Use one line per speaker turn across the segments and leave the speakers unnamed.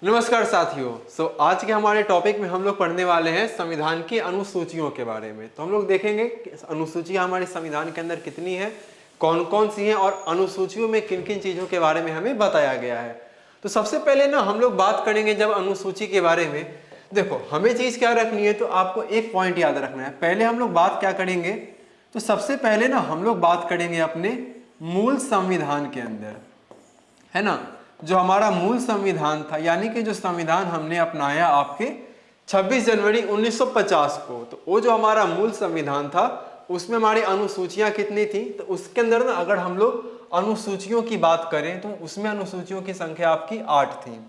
नमस्कार साथियों। आज के हमारे टॉपिक में हम लोग पढ़ने वाले हैं संविधान की अनुसूचियों के बारे में। तो हम लोग देखेंगे कि अनुसूचियां हमारे संविधान के अंदर कितनी है, कौन कौन सी हैं और अनुसूचियों में किन किन चीज़ों के बारे में हमें बताया गया है। तो सबसे पहले ना हम लोग बात करेंगे जब अनुसूची के बारे में। देखो हमें चीज़ क्या रखनी है, तो आपको एक पॉइंट याद रखना है। पहले हम लोग बात क्या करेंगे, तो सबसे पहले ना हम लोग बात करेंगे अपने मूल संविधान के अंदर, है ना। जो हमारा मूल संविधान था, यानी कि जो संविधान हमने अपनाया आपके 26 जनवरी 1950 को, तो वो जो हमारा मूल संविधान था उसमें हमारी अनुसूचियां कितनी थी, तो उसके अंदर ना अगर हम लोग अनुसूचियों की बात करें तो उसमें अनुसूचियों की संख्या आपकी 8 थी।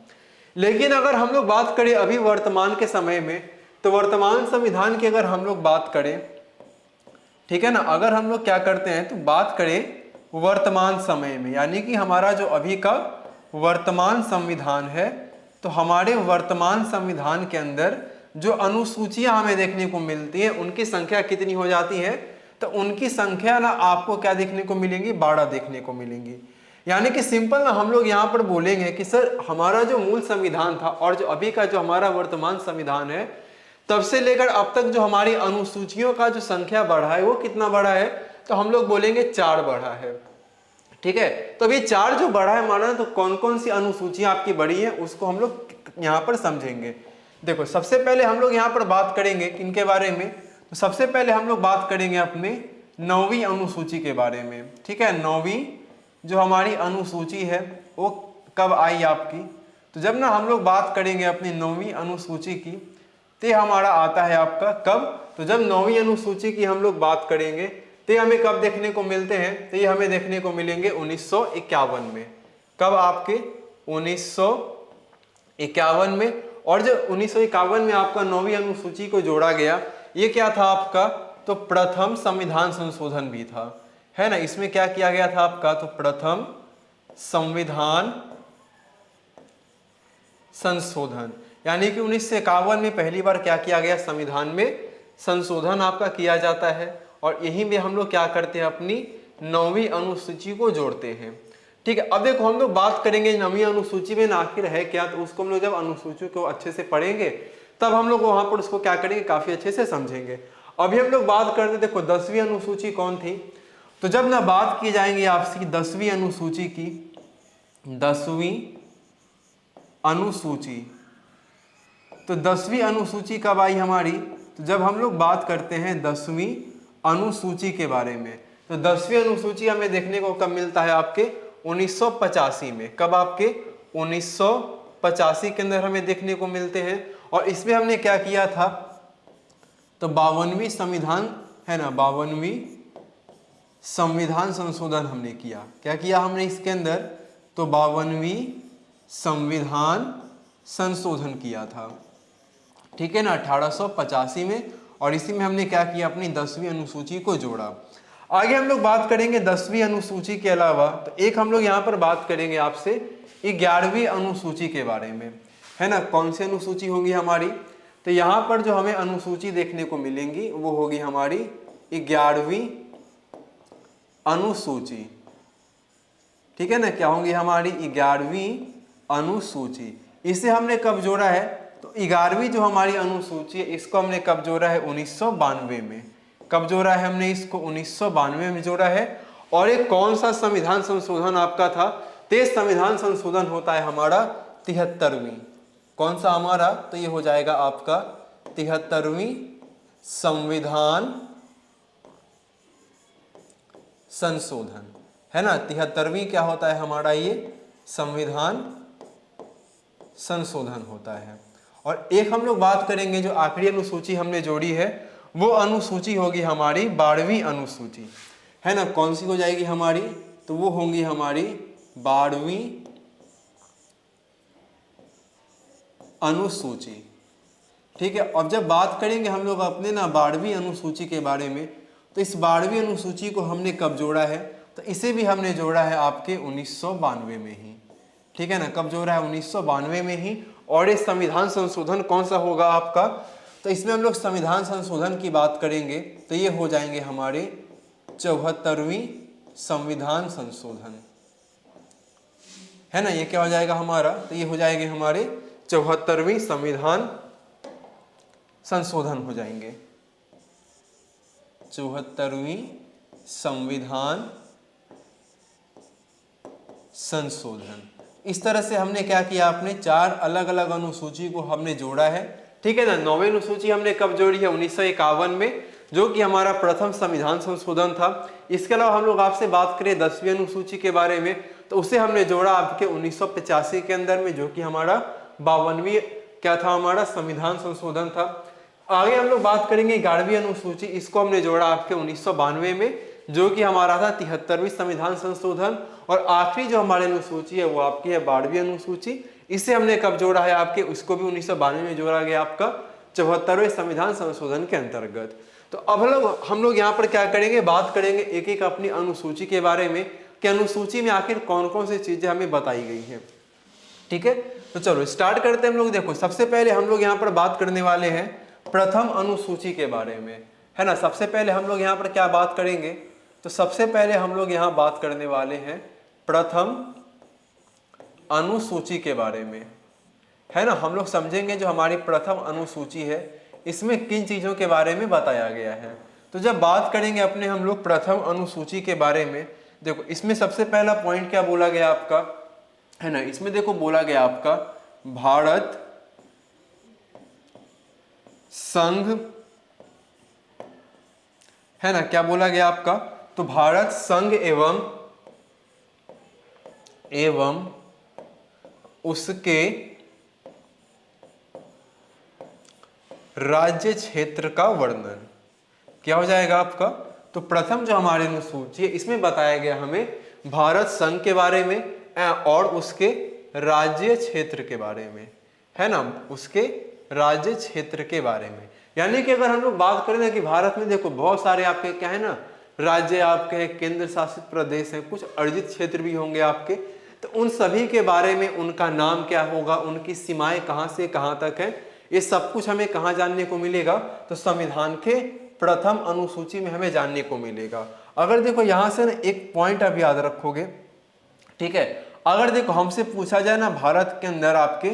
लेकिन अगर हम लोग बात करें अभी वर्तमान के समय में, तो वर्तमान संविधान की अगर हम लोग बात करें, ठीक है ना, अगर हम लोग क्या करते हैं तो बात करें वर्तमान समय में, यानी कि हमारा जो अभी का वर्तमान संविधान है, तो हमारे वर्तमान संविधान के अंदर जो अनुसूचियां हमें देखने को मिलती हैं उनकी संख्या कितनी हो जाती है, तो उनकी संख्या ना आपको क्या देखने को मिलेंगी, 12 देखने को मिलेंगी। यानी कि सिंपल ना हम लोग यहाँ पर बोलेंगे कि सर हमारा जो मूल संविधान था और जो अभी का जो हमारा वर्तमान संविधान है, तब से लेकर अब तक जो हमारी अनुसूचियों का जो संख्या बढ़ा है वो कितना बढ़ा है, तो हम लोग बोलेंगे 4 बढ़ा है। ठीक है, तो अभी 4 जो बढ़ा है माना, तो कौन कौन सी अनुसूचियां आपकी बढ़ी हैं उसको हम लोग यहाँ पर समझेंगे। देखो सबसे पहले हम लोग यहाँ पर बात करेंगे किनके बारे में, तो सबसे पहले हम लोग बात करेंगे अपने 9वीं अनुसूची के बारे में। ठीक है, 9वीं जो हमारी अनुसूची है वो कब आई आपकी, तो जब ना हम लोग बात करेंगे अपनी 9वीं अनुसूची की, तो हमारा आता है आपका कब, तो जब 9वीं अनुसूची की हम लोग बात करेंगे तो ये हमें कब देखने को मिलते हैं, तो ये हमें देखने को मिलेंगे 1951 में। कब आपके 1951 में। और जब 1951 में आपका 9वीं अनुसूची को जोड़ा गया, ये क्या था आपका, तो प्रथम संविधान संशोधन भी था, है ना। इसमें क्या किया गया था आपका, तो प्रथम संविधान संशोधन, यानी कि 1951 में पहली बार क्या किया गया, संविधान में संशोधन आपका किया जाता है। और यही में हम लोग क्या करते हैं, अपनी 9वीं अनुसूची को जोड़ते हैं। ठीक है, अब देखो हम लोग बात करेंगे 9वीं अनुसूची में आखिर है क्या, तो उसको हम लोग जब अनुसूची को अच्छे से पढ़ेंगे तब हम लोग वहां पर उसको क्या करेंगे, काफी अच्छे से समझेंगे। अभी हम लोग बात करते हैं, देखो 10वीं अनुसूची कौन थी, तो जब ना बात की जाएंगी आपसी 10वीं अनुसूची की, 10वीं अनुसूची, तो 10वीं अनुसूची कब आई हमारी, तो जब हम लोग बात करते हैं 10वीं अनुसूची के बारे में, तो 10वीं अनुसूची हमें देखने को कब मिलता है, आपके 1985 में। कब आपके 1985 के अंदर हमें देखने को मिलते हैं। और इसमें हमने क्या किया था, तो 52वीं संविधान, है ना, 52वीं संविधान संशोधन हमने किया। क्या किया हमने इसके अंदर, तो 52वीं संविधान संशोधन किया था। ठीक है ना, 1885 में। और इसी में हमने क्या किया, अपनी 10वीं अनुसूची को जोड़ा। आगे हम लोग बात करेंगे 10वीं अनुसूची के अलावा, तो एक हम लोग यहाँ पर बात करेंगे आपसे 11वीं अनुसूची के बारे में, है ना। कौन सी अनुसूची होगी हमारी, तो यहाँ पर जो हमें अनुसूची देखने को मिलेंगी वो होगी हमारी 11वीं अनुसूची। ठीक है ना, क्या होंगी हमारी 11वीं अनुसूची। इसे हमने कब जोड़ा है, तो 11वीं जो हमारी अनुसूची है इसको हमने कब जोड़ा है, 1992 में। कब जोड़ा है हमने इसको, 1992 में जोड़ा है। और एक कौन सा संविधान संशोधन आपका था, तो संविधान संशोधन होता है हमारा 73वीं। कौन सा हमारा, तो ये हो जाएगा आपका 73वीं संविधान संशोधन, है ना। 73वीं क्या होता है हमारा, ये संविधान संशोधन होता है। और एक हम लोग बात करेंगे जो आखिरी अनुसूची हमने जोड़ी है, वो अनुसूची होगी हमारी 12वीं अनुसूची, है ना। कौन सी हो जाएगी हमारी, तो वो होंगी हमारी 12वीं अनुसूची। ठीक है, अब जब बात करेंगे हम लोग अपने ना 12वीं अनुसूची के बारे में, तो इस 12वीं अनुसूची को हमने कब जोड़ा है, तो इसे भी हमने जोड़ा है आपके 1992 में ही। ठीक है ना, कब जोड़ा है, 1992 में ही। और ये संविधान संशोधन कौन सा होगा आपका, तो इसमें हम लोग संविधान संशोधन की बात करेंगे तो ये हो जाएंगे हमारे 74वीं संविधान संशोधन, है ना। ये क्या हो जाएगा हमारा, तो ये हो जाएंगे हमारे 74वीं संविधान संशोधन हो जाएंगे। 74वीं संविधान संशोधन। इस तरह से हमने क्या किया, आपने 4 अलग अलग अनुसूची को हमने जोड़ा है, ठीक है ना। 9वीं अनुसूची हमने कब जोड़ी है, 1951 में, जो कि हमारा प्रथम संविधान संशोधन था। इसके अलावा हम लोग आपसे बात करें 10वीं अनुसूची के बारे में, तो उसे हमने जोड़ा आपके 1985 के अंदर में, जो कि हमारा 52वीं क्या था, हमारा संविधान संशोधन था। आगे हम लोग बात करेंगे 11वीं अनुसूची, इसको हमने जोड़ा आपके 1992 में, जो कि हमारा था 73वीं संविधान संशोधन। और आखिरी जो हमारी अनुसूची है वो आपकी है 12वीं अनुसूची, इसे हमने कब जोड़ा है आपके, उसको भी 1992 में जोड़ा गया आपका 74वें संविधान संशोधन के अंतर्गत। तो अब हम लोग यहाँ पर क्या करेंगे, बात करेंगे एक एक अपनी अनुसूची के बारे में कि अनुसूची में आखिर कौन कौन सी चीजें हमें बताई गई है, ठीक है। तो चलो स्टार्ट करते हैं हम लोग। देखो सबसे पहले हम लोग यहाँ पर बात करने वाले हैं प्रथम अनुसूची के बारे में, है ना। सबसे पहले हम लोग यहाँ पर क्या बात करेंगे, तो सबसे पहले हम लोग यहाँ बात करने वाले हैं प्रथम अनुसूची के बारे में, है ना। हम लोग समझेंगे जो हमारी प्रथम अनुसूची है इसमें किन चीजों के बारे में बताया गया है। तो जब बात करेंगे अपने हम लोग प्रथम अनुसूची के बारे में, देखो इसमें सबसे पहला पॉइंट क्या बोला गया आपका, है ना। इसमें देखो बोला गया आपका भारत संघ, है ना। क्या बोला गया आपका, तो भारत संघ एवं उसके राज्य क्षेत्र का वर्णन। क्या हो जाएगा आपका, तो प्रथम जो हमारी अनुसूची है इसमें बताया गया हमें भारत संघ के बारे में और उसके राज्य क्षेत्र के बारे में, है ना, उसके राज्य क्षेत्र के बारे में। यानी कि अगर हम लोग बात करें ना कि भारत में देखो बहुत सारे आपके क्या है ना राज्य आपके हैं, केंद्र शासित प्रदेश हैं, कुछ अर्जित क्षेत्र भी होंगे आपके, तो उन सभी के बारे में उनका नाम क्या होगा, उनकी सीमाएं कहां से कहां तक है, ये सब कुछ हमें कहां जानने को मिलेगा, तो संविधान के प्रथम अनुसूची में हमें जानने को मिलेगा। अगर देखो यहां से ना एक पॉइंट आप याद रखोगे, ठीक है। अगर देखो हमसे पूछा जाए ना भारत के अंदर आपके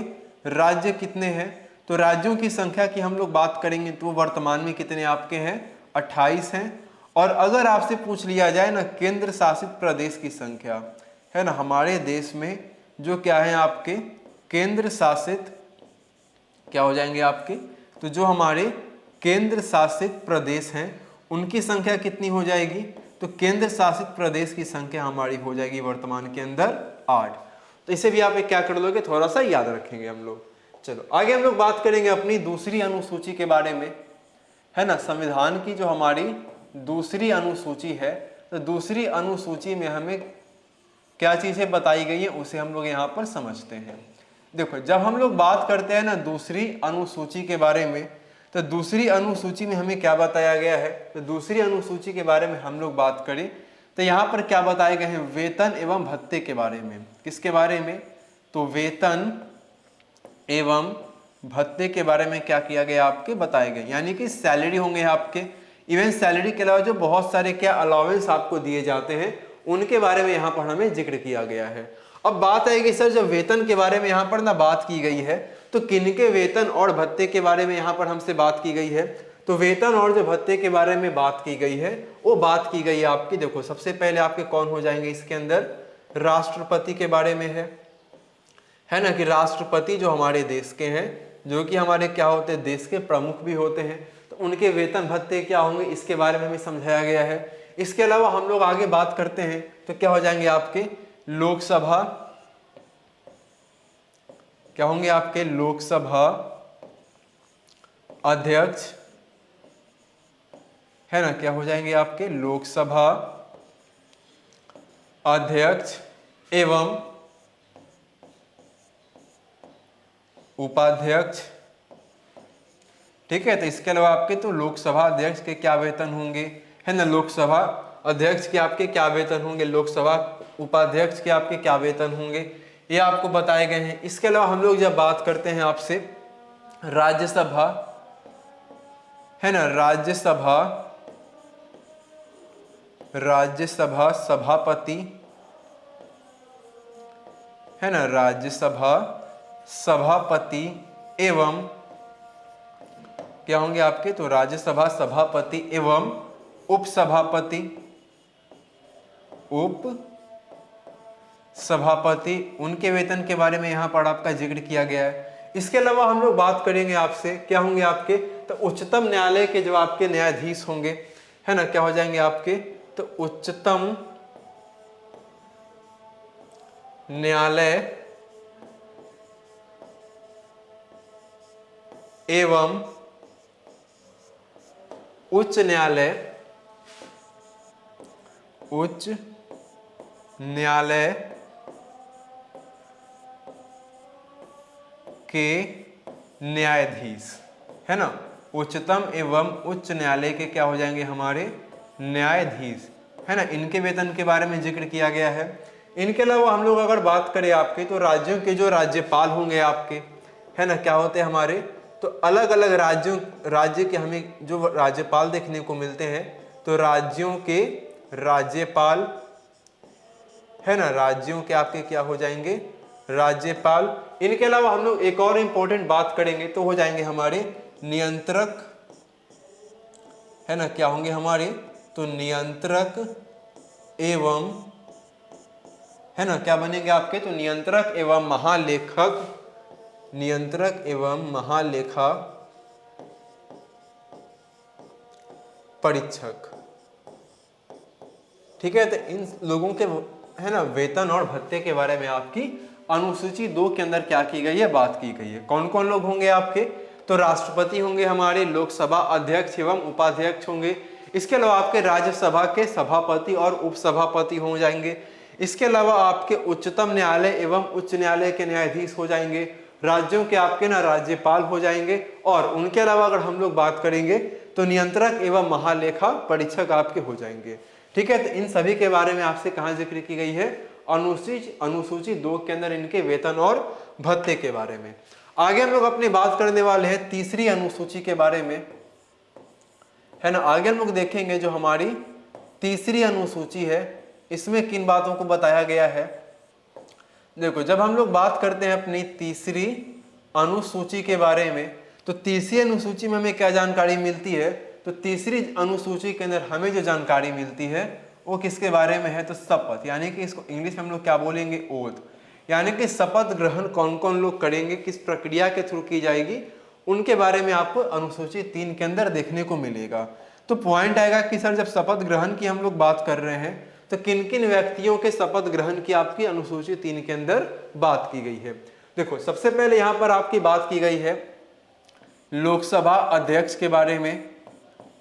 राज्य कितने हैं, तो राज्यों की संख्या की हम लोग बात करेंगे तो वर्तमान में कितने आपके हैं, 28 हैं। और अगर आपसे पूछ लिया जाए ना केंद्र शासित प्रदेश की संख्या, है ना, हमारे देश में जो क्या है आपके केंद्र शासित क्या हो जाएंगे आपके, तो जो हमारे केंद्र शासित प्रदेश हैं उनकी संख्या कितनी हो जाएगी, तो केंद्र शासित प्रदेश की संख्या हमारी हो जाएगी वर्तमान के अंदर 8। तो इसे भी आप एक क्या कर लोगे, थोड़ा सा याद रखेंगे हम लोग। चलो आगे हम लोग बात करेंगे अपनी दूसरी अनुसूची के बारे में, है ना। संविधान की जो हमारी दूसरी अनुसूची है, तो दूसरी अनुसूची में हमें क्या चीजें बताई गई है उसे हम लोग यहाँ पर समझते हैं। देखो जब हम लोग बात करते हैं ना दूसरी अनुसूची के बारे में, तो दूसरी अनुसूची में हमें क्या बताया गया है, तो दूसरी अनुसूची के बारे में हम लोग बात करें तो यहाँ पर क्या बताए गए हैं, वेतन एवं भत्ते के बारे में। किसके बारे में, तो वेतन एवं भत्ते के बारे में क्या किया गया आपके बताए गए, यानी कि सैलरी होंगे आपके, इवन सैलरी के अलावा जो बहुत सारे क्या अलाउंस आपको दिए जाते हैं उनके बारे में यहाँ पर हमें जिक्र किया गया है। अब बात आएगी सर जब वेतन के बारे में यहाँ पर ना बात की गई है, तो किनके वेतन और भत्ते के बारे में यहाँ पर हमसे बात की गई है, तो वेतन और जो भत्ते के बारे में बात की गई है वो बात की गई है आपकी, देखो सबसे पहले आपके कौन हो जाएंगे इसके अंदर, राष्ट्रपति के बारे में है ना, कि राष्ट्रपति जो हमारे देश के हैं, जो कि हमारे क्या होते हैं देश के प्रमुख भी होते हैं, तो उनके वेतन भत्ते क्या होंगे इसके बारे में हमें समझाया गया है। इसके अलावा हम लोग आगे बात करते हैं तो क्या हो जाएंगे आपके लोकसभा, क्या होंगे आपके लोकसभा अध्यक्ष, है ना, क्या हो जाएंगे आपके लोकसभा अध्यक्ष एवं उपाध्यक्ष, ठीक है। तो इसके अलावा आपके तो लोकसभा अध्यक्ष के क्या वेतन होंगे, है ना, लोकसभा अध्यक्ष के आपके क्या वेतन होंगे, लोकसभा उपाध्यक्ष के आपके क्या वेतन होंगे, ये आपको बताए गए हैं। इसके अलावा हम लोग जब बात करते हैं आपसे राज्यसभा, है ना, राज्यसभा सभापति, है ना, राज्यसभा सभापति एवं क्या होंगे आपके, तो राज्यसभा सभापति एवं उपसभापति, उप सभापति, उनके वेतन के बारे में यहाँ पर आपका जिक्र किया गया है। इसके अलावा हम लोग बात करेंगे आपसे, क्या होंगे आपके, तो उच्चतम न्यायालय के जो आपके न्यायाधीश होंगे, है ना, क्या हो जाएंगे आपके, तो उच्चतम न्यायालय एवं उच्च न्यायालय, उच्च न्यायालय के न्यायाधीश, है ना, उच्चतम एवं उच्च न्यायालय के क्या हो जाएंगे हमारे न्यायाधीश, है ना, इनके वेतन के बारे में जिक्र किया गया है। इनके अलावा हम लोग अगर बात करें आपके, तो राज्यों के जो राज्यपाल होंगे आपके, है ना, क्या होते हैं हमारे, तो अलग अलग राज्य के हमें जो राज्यपाल देखने को मिलते हैं, तो राज्यों के राज्यपाल, है ना, राज्यों के आपके क्या हो जाएंगे राज्यपाल। इनके अलावा हम लोग एक और इंपॉर्टेंट बात करेंगे, तो हो जाएंगे हमारे नियंत्रक, है ना, क्या होंगे हमारे, तो नियंत्रक एवं, है ना, क्या बनेंगे आपके, तो नियंत्रक एवं महालेखक, नियंत्रक एवं महालेखा परीक्षक। ठीक है, तो इन लोगों के, है ना, वेतन और भत्ते के बारे में आपकी अनुसूची 2 के अंदर क्या की गई है, बात की गई है। कौन कौन लोग होंगे आपके, तो राष्ट्रपति होंगे हमारे, लोकसभा अध्यक्ष एवं उपाध्यक्ष होंगे, इसके अलावा आपके राज्यसभा के सभापति और उपसभापति हो जाएंगे, इसके अलावा आपके उच्चतम न्यायालय एवं उच्च न्यायालय के न्यायाधीश हो जाएंगे, राज्यों के आपके ना राज्यपाल हो जाएंगे, और उनके अलावा अगर हम लोग बात करेंगे तो नियंत्रक एवं महालेखा परीक्षक आपके हो जाएंगे। ठीक है, तो इन सभी के बारे में आपसे कहाँ जिक्र की गई है, अनुसूची 2 के अंदर इनके वेतन और भत्ते के बारे में। आगे हम लोग अपनी बात करने वाले हैं तीसरी अनुसूची के बारे में, है ना। आगे हम लोग देखेंगे जो हमारी तीसरी अनुसूची है, इसमें किन बातों को बताया गया है। देखो, जब हम लोग बात करते हैं अपनी तीसरी अनुसूची के बारे में, तो तीसरी अनुसूची में हमें क्या जानकारी मिलती है, तो तीसरी अनुसूची के अंदर हमें जो जानकारी मिलती है वो किसके बारे में है, तो शपथ, यानी कि इसको इंग्लिश में हम लोग क्या बोलेंगे, ओथ, यानी कि शपथ ग्रहण कौन कौन लोग करेंगे, किस प्रक्रिया के थ्रू की जाएगी, उनके बारे में आपको अनुसूची 3 के अंदर देखने को मिलेगा। तो पॉइंट आएगा कि सर जब शपथ ग्रहण की हम लोग बात कर रहे हैं, तो किन किन व्यक्तियों के शपथ ग्रहण की आपकी अनुसूची 3 के अंदर बात की गई है। देखो, सबसे पहले यहां पर आपकी बात की गई है लोकसभा अध्यक्ष के बारे में,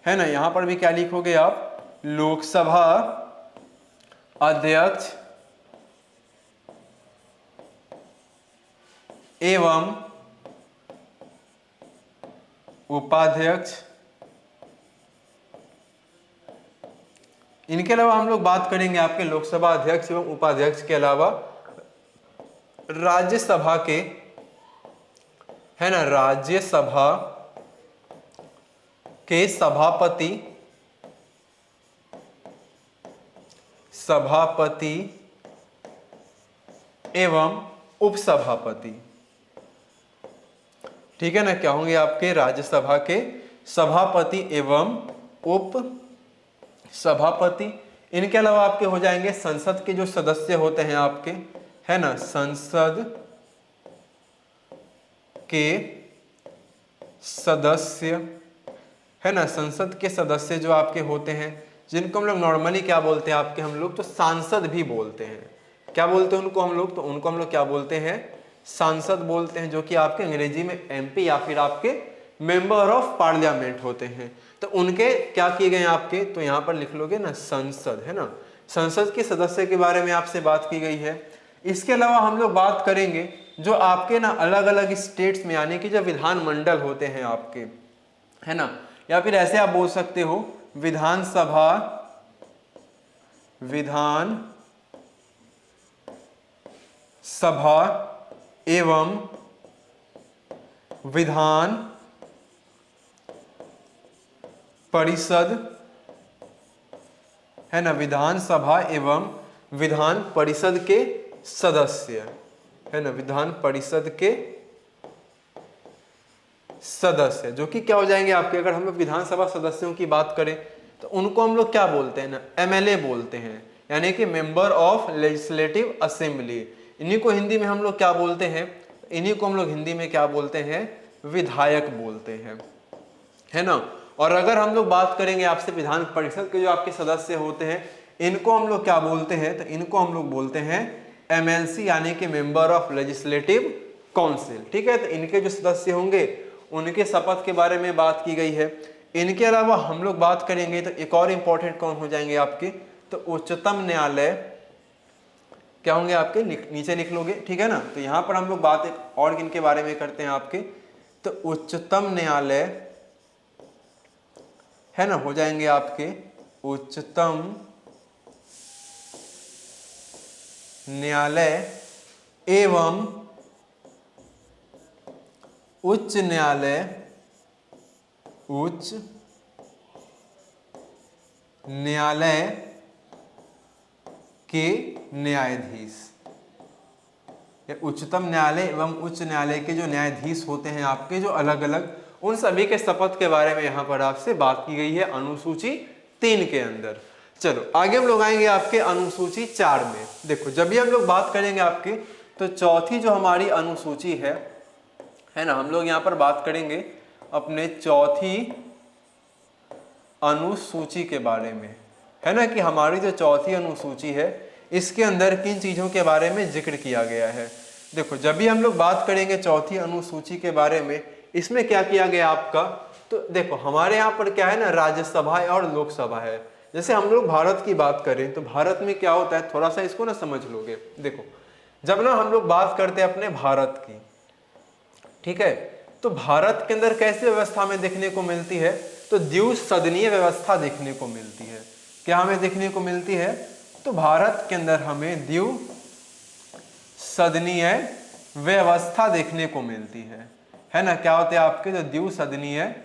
है ना, यहां पर भी क्या लिखोगे आप, लोकसभा अध्यक्ष एवं उपाध्यक्ष। इनके अलावा हम लोग बात करेंगे आपके लोकसभा अध्यक्ष एवं उपाध्यक्ष के अलावा राज्यसभा के, है ना, राज्यसभा के सभापति एवं उपसभापति। ठीक है ना, क्या होंगे आपके राज्यसभा के सभापति एवं उप सभापति। इनके अलावा आपके हो जाएंगे संसद के जो सदस्य होते हैं आपके, है ना, संसद के सदस्य, है ना, संसद के सदस्य जो आपके होते हैं, जिनको हम लोग नॉर्मली क्या बोलते हैं आपके, हम लोग तो सांसद भी बोलते हैं। क्या बोलते हैं उनको हम लोग, तो उनको हम लोग क्या बोलते हैं, सांसद बोलते हैं, जो कि आपके अंग्रेजी में एमपी या फिर आपके मेंबर ऑफ पार्लियामेंट होते हैं। तो उनके क्या किए गए आपके, तो यहाँ पर लिख लोगे ना संसद, है ना, संसद के सदस्य के बारे में आपसे बात की गई है। इसके अलावा हम लोग बात करेंगे जो आपके ना अलग अलग स्टेट्स में, यानी कि जो विधानमंडल होते हैं आपके, है ना, या फिर ऐसे आप बोल सकते हो विधानसभा, विधान सभा एवं विधान परिषद, है ना, विधानसभा एवं विधान परिषद के सदस्य, है ना, विधान परिषद के सदस्य, जो कि क्या हो जाएंगे आपके, अगर हम लोग विधानसभा सदस्यों की बात करें तो उनको हम लोग क्या बोलते हैं ना, एमएलए बोलते हैं, यानी कि मेंबर ऑफ लेजिस्लेटिव असेंबली। इन्हीं को हिंदी में हम लोग क्या बोलते हैं, इन्हीं को हम लोग हिंदी में क्या बोलते हैं, विधायक बोलते हैं, है ना। और अगर हम लोग बात करेंगे आपसे विधान परिषद के जो आपके सदस्य होते हैं, इनको हम लोग क्या बोलते हैं, तो इनको हम लोग बोलते हैं एमएलसी, यानी कि मेंबर ऑफ लेजिस्लेटिव काउंसिल। ठीक है, तो इनके जो सदस्य होंगे उनके शपथ के बारे में बात की गई है। इनके अलावा हम लोग बात करेंगे तो एक और इंपॉर्टेंट कौन हो जाएंगे आपके, तो उच्चतम न्यायालय क्या होंगे आपके, नीचे लिख लोगे, ठीक है ना। तो यहाँ पर हम लोग बात एक और किनके बारे में करते हैं आपके, तो उच्चतम न्यायालय, है ना, हो जाएंगे आपके उच्चतम न्यायालय एवं उच्च न्यायालय, उच्च न्यायालय के न्यायाधीश, या उच्चतम न्यायालय एवं उच्च न्यायालय के जो न्यायाधीश होते हैं आपके, जो अलग अलग, उन सभी के शपथ के बारे में यहाँ पर आपसे बात की गई है अनुसूची 3 के अंदर। चलो आगे हम लोग आएंगे आपके अनुसूची 4 में। देखो जब भी हम लोग बात करेंगे आपके, तो चौथी जो हमारी अनुसूची है ना, हम लोग यहाँ पर बात करेंगे अपने चौथी अनुसूची के बारे में, है ना, कि हमारी जो चौथी अनुसूची है इसके अंदर किन चीजों के बारे में जिक्र किया गया है। देखो जब भी हम लोग बात करेंगे चौथी अनुसूची के बारे में, इसमें क्या किया गया आपका, तो देखो हमारे यहाँ पर क्या है ना, राज्यसभा और लोकसभा है। जैसे हम लोग भारत की बात करें तो भारत में क्या होता है, थोड़ा सा इसको ना समझ लोगे। देखो जब ना हम लोग बात करते हैं अपने भारत की, ठीक है, तो भारत के अंदर कैसी व्यवस्था में देखने को मिलती है, तो द्विसदनीय व्यवस्था देखने को मिलती है। क्या हमें देखने को मिलती है, तो भारत के अंदर हमें द्विसदनीय व्यवस्था देखने को मिलती है ना। क्या होते हैं आपके, जो द्विसदनीय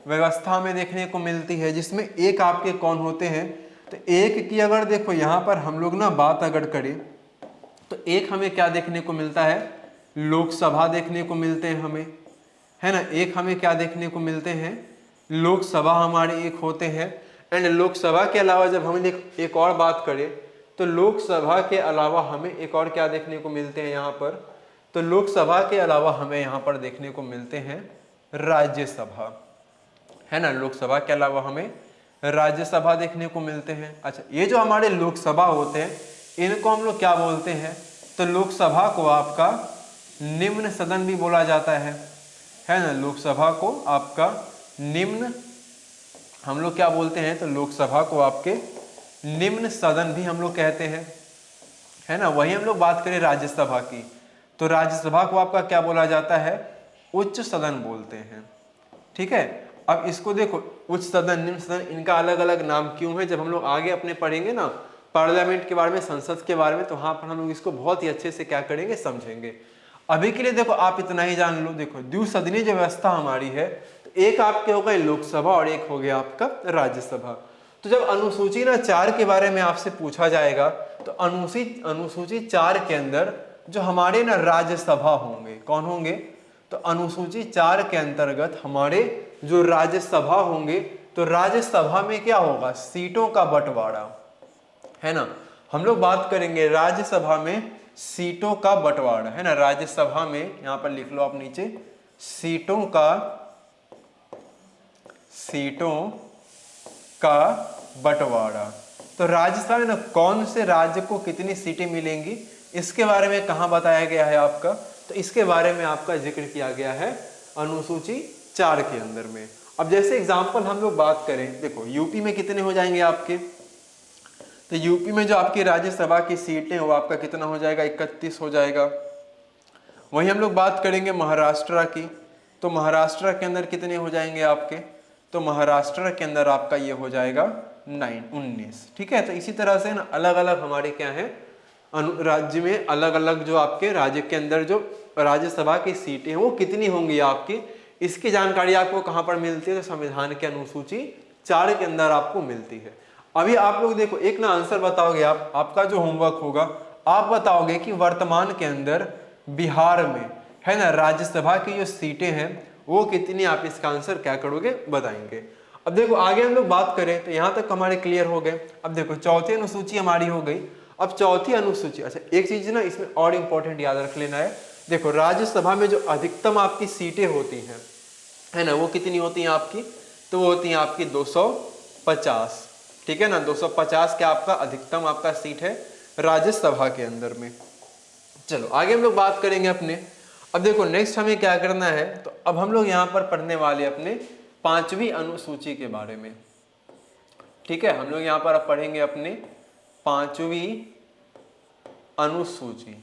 व्यवस्था में देखने को मिलती है, जिसमें एक आपके कौन होते हैं, तो एक की अगर देखो यहाँ पर हम लोग ना बात अगर करें, तो एक हमें क्या देखने को मिलता है, लोकसभा देखने को मिलते हैं हमें, है ना। एक हमें क्या देखने को मिलते हैं, लोकसभा हमारे एक होते हैं। एंड लोकसभा के अलावा जब हम एक और बात करें, तो लोकसभा के अलावा हमें एक और क्या देखने को मिलते हैं यहाँ पर, तो लोकसभा के अलावा हमें यहाँ पर देखने को मिलते हैं राज्यसभा, है ना। लोकसभा के अलावा हमें राज्यसभा देखने को मिलते हैं। अच्छा, ये जो हमारे लोकसभा होते हैं इनको हम लोग क्या बोलते हैं, तो लोकसभा को आपका निम्न सदन भी बोला जाता है ना। लोकसभा को आपका निम्न हम लोग क्या बोलते हैं, तो लोकसभा को आपके निम्न सदन भी हम लोग कहते हैं, है ना। वही हम लोग बात करें राज्यसभा की, तो राज्यसभा को आपका क्या बोला जाता है, उच्च सदन बोलते हैं, ठीक है। अब इसको देखो, उच्च सदन, निम्न सदन, इनका अलग अलग नाम क्यों है, जब हम लोग आगे अपने पढ़ेंगे ना पार्लियामेंट के बारे में, संसद के बारे में, तो वहां पर हम लोग इसको बहुत ही अच्छे से क्या करेंगे, समझेंगे। अभी के लिए देखो आप इतना ही जान लो। देखो द्विसदनीय जो व्यवस्था हमारी है, तो एक आपके हो गए लोकसभा और एक हो गया आपका राज्यसभा। तो जब अनुसूची ना 4 के बारे में आपसे पूछा जाएगा, तो अनुसूची 4 के अंदर जो हमारे ना राज्यसभा होंगे, कौन होंगे, तो अनुसूची 4 के अंतर्गत हमारे जो राज्यसभा होंगे, तो राज्यसभा में क्या होगा, सीटों का बंटवारा, है ना। हम लोग बात करेंगे राज्यसभा में सीटों का बंटवारा, है ना। राज्यसभा में यहां पर लिख लो आप नीचे, सीटों का बंटवारा। तो राज्यसभा में ना कौन से राज्य को कितनी सीटें मिलेंगी, इसके बारे में कहां बताया गया है आपका, तो इसके बारे में आपका जिक्र किया गया है अनुसूची 4 के अंदर में। अब जैसे एग्जांपल हम लोग बात करें, देखो यूपी में कितने हो जाएंगे आपके, तो यूपी में जो आपकी राज्यसभा की सीटें वो आपका कितना हो जाएगा, 31 हो जाएगा। वहीं हम लोग बात करेंगे महाराष्ट्र की, तो महाराष्ट्र के अंदर कितने हो जाएंगे आपके, तो महाराष्ट्र के अंदर आपका ये हो जाएगा 19, ठीक है। तो इसी तरह से ना अलग अलग हमारे क्या है, राज्य में अलग अलग जो आपके राज्य के अंदर जो राज्यसभा की सीटें हैं वो कितनी होंगी आपकी, इसकी जानकारी आपको कहाँ पर मिलती है, तो संविधान के अनुसूची 4 के अंदर आपको मिलती है। अभी आप लोग देखो एक ना आंसर बताओगे आप, आपका जो होमवर्क होगा आप बताओगे कि वर्तमान के अंदर बिहार में, है ना, राज्यसभा की जो सीटें हैं वो कितनी, आप इसका आंसर क्या करोगे, बताएंगे। अब देखो आगे हम लोग बात करें तो यहाँ तक हमारे क्लियर हो गए। अब देखो चौथी अनुसूची हमारी हो गई। अब चौथी अनुसूची, अच्छा एक चीज ना इसमें और इंपॉर्टेंट याद रख लेना है, देखो राज्यसभा में जो अधिकतम आपकी सीटें होती हैं, है ना, वो कितनी होती हैं आपकी, तो वो होती हैं आपकी 250, ठीक है ना, 250 का आपका अधिकतम आपका सीट है राज्यसभा के अंदर में। चलो आगे हम लोग बात करेंगे अपने। अब देखो नेक्स्ट हमें क्या करना है, तो अब हम लोग यहाँ पर पढ़ने वाले अपने पांचवी अनुसूची के बारे में, ठीक है। हम लोग यहाँ पर अब पढ़ेंगे अपने पांचवी अनुसूची,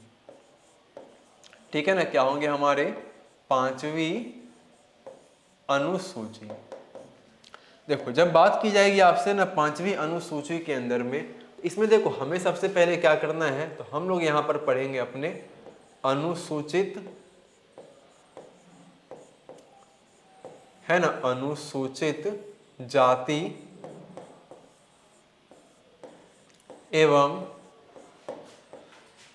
ठीक है ना, क्या होंगे हमारे पांचवी अनुसूची। देखो जब बात की जाएगी आपसे ना पांचवी अनुसूची के अंदर में, इसमें देखो हमें सबसे पहले क्या करना है, तो हम लोग यहाँ पर पढ़ेंगे अपने अनुसूचित, है ना, अनुसूचित जाति एवं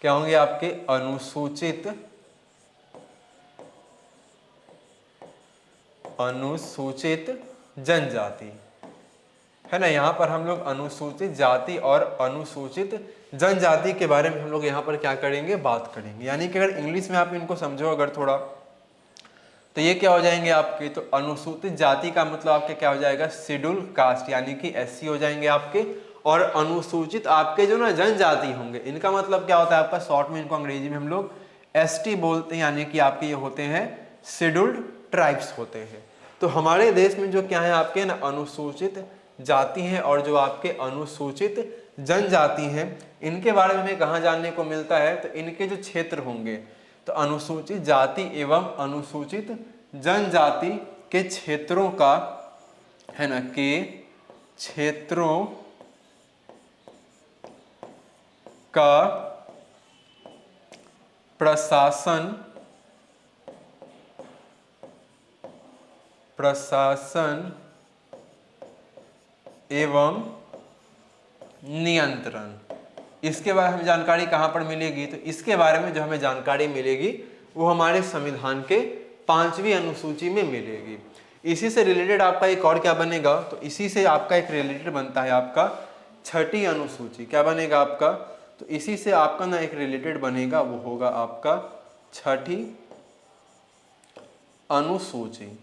क्या होंगे आपके अनुसूचित जनजाति, है ना। यहाँ पर हम लोग अनुसूचित जाति और अनुसूचित जनजाति के बारे में हम लोग यहाँ पर क्या करेंगे, बात करेंगे। यानी कि अगर इंग्लिश में आप इनको समझो अगर थोड़ा, तो ये क्या हो जाएंगे आपके, तो अनुसूचित जाति का मतलब आपके क्या हो जाएगा, शेड्यूल कास्ट यानी कि एससी हो जाएंगे आपके। और अनुसूचित आपके जो ना जनजाति होंगे, इनका मतलब क्या होता है आपका, शॉर्ट में इनको अंग्रेजी में हम लोग एसटी बोलते हैं, यानी कि आपके ये होते हैं शेड्यूल्ड ट्राइब्स होते हैं। तो हमारे देश में जो क्या है आपके ना अनुसूचित जाति हैं और जो आपके अनुसूचित जनजाति हैं, इनके बारे में हमें कहाँ जानने को मिलता है, तो इनके जो क्षेत्र होंगे, तो अनुसूचित जाति एवं अनुसूचित जनजाति के क्षेत्रों का, है ना, के क्षेत्रों का प्रशासन एवं नियंत्रण, इसके बारे में हमें जानकारी कहाँ पर मिलेगी, तो इसके बारे में जो हमें जानकारी मिलेगी वो हमारे संविधान के पांचवी अनुसूची में मिलेगी। इसी से रिलेटेड आपका एक और क्या बनेगा, तो इसी से आपका एक रिलेटेड बनता है आपका छठी अनुसूची। क्या बनेगा आपका, तो इसी से आपका ना एक रिलेटेड बनेगा, वो होगा आपका छठी अनुसूची।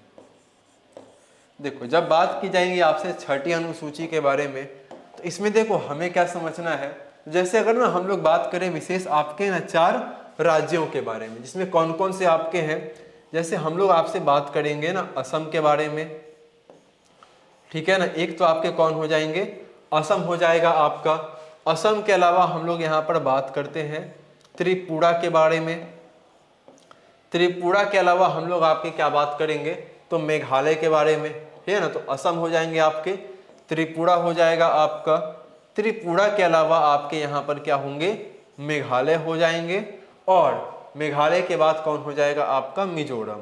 देखो जब बात की जाएगी आपसे छठी अनुसूची के बारे में, तो इसमें देखो हमें क्या समझना है, जैसे अगर ना हम लोग बात करें विशेष आपके ना 4 राज्यों के बारे में, जिसमें कौन कौन से आपके हैं, जैसे हम लोग आपसे बात करेंगे ना असम के बारे में, ठीक है ना। एक तो आपके कौन हो जाएंगे, असम हो जाएगा आपका। असम के अलावा हम लोग यहाँ पर बात करते हैं त्रिपुरा के बारे में। त्रिपुरा के अलावा हम लोग आपके क्या बात करेंगे, तो मेघालय के बारे में, है ना। तो असम हो जाएंगे आपके, त्रिपुरा हो जाएगा आपका। त्रिपुरा के अलावा आपके यहाँ पर क्या होंगे, मेघालय हो जाएंगे। और मेघालय के बाद कौन हो जाएगा आपका, मिजोरम।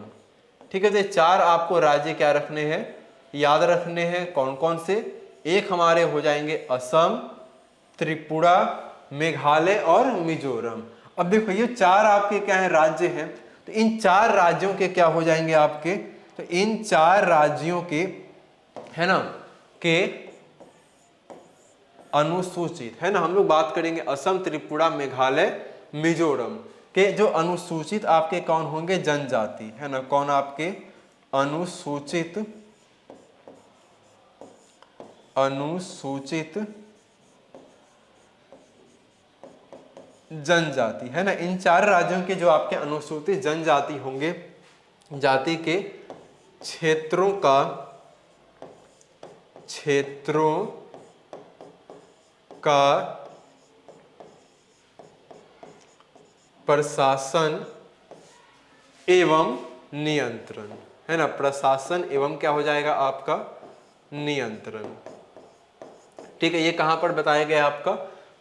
ठीक है, तो 4 आपको राज्य क्या रखने हैं, याद रखने हैं। कौन कौन से, एक हमारे हो जाएंगे असम, त्रिपुरा, मेघालय और मिजोरम। अब देखो ये 4 आपके क्या है, राज्य हैं। तो इन 4 राज्यों के क्या हो जाएंगे आपके, तो इन 4 राज्यों के, है ना, के अनुसूचित, है ना, हम लोग बात करेंगे असम, त्रिपुरा, मेघालय, मिजोरम के जो अनुसूचित आपके कौन होंगे, जनजाति, है ना। कौन आपके अनुसूचित जनजाति, है ना। इन 4 राज्यों के जो आपके अनुसूचित जनजाति होंगे, जाति के क्षेत्रों का प्रशासन एवं नियंत्रण, है ना। प्रशासन एवं क्या हो जाएगा आपका, नियंत्रण। ठीक है, ये कहां पर बताया गया आपका,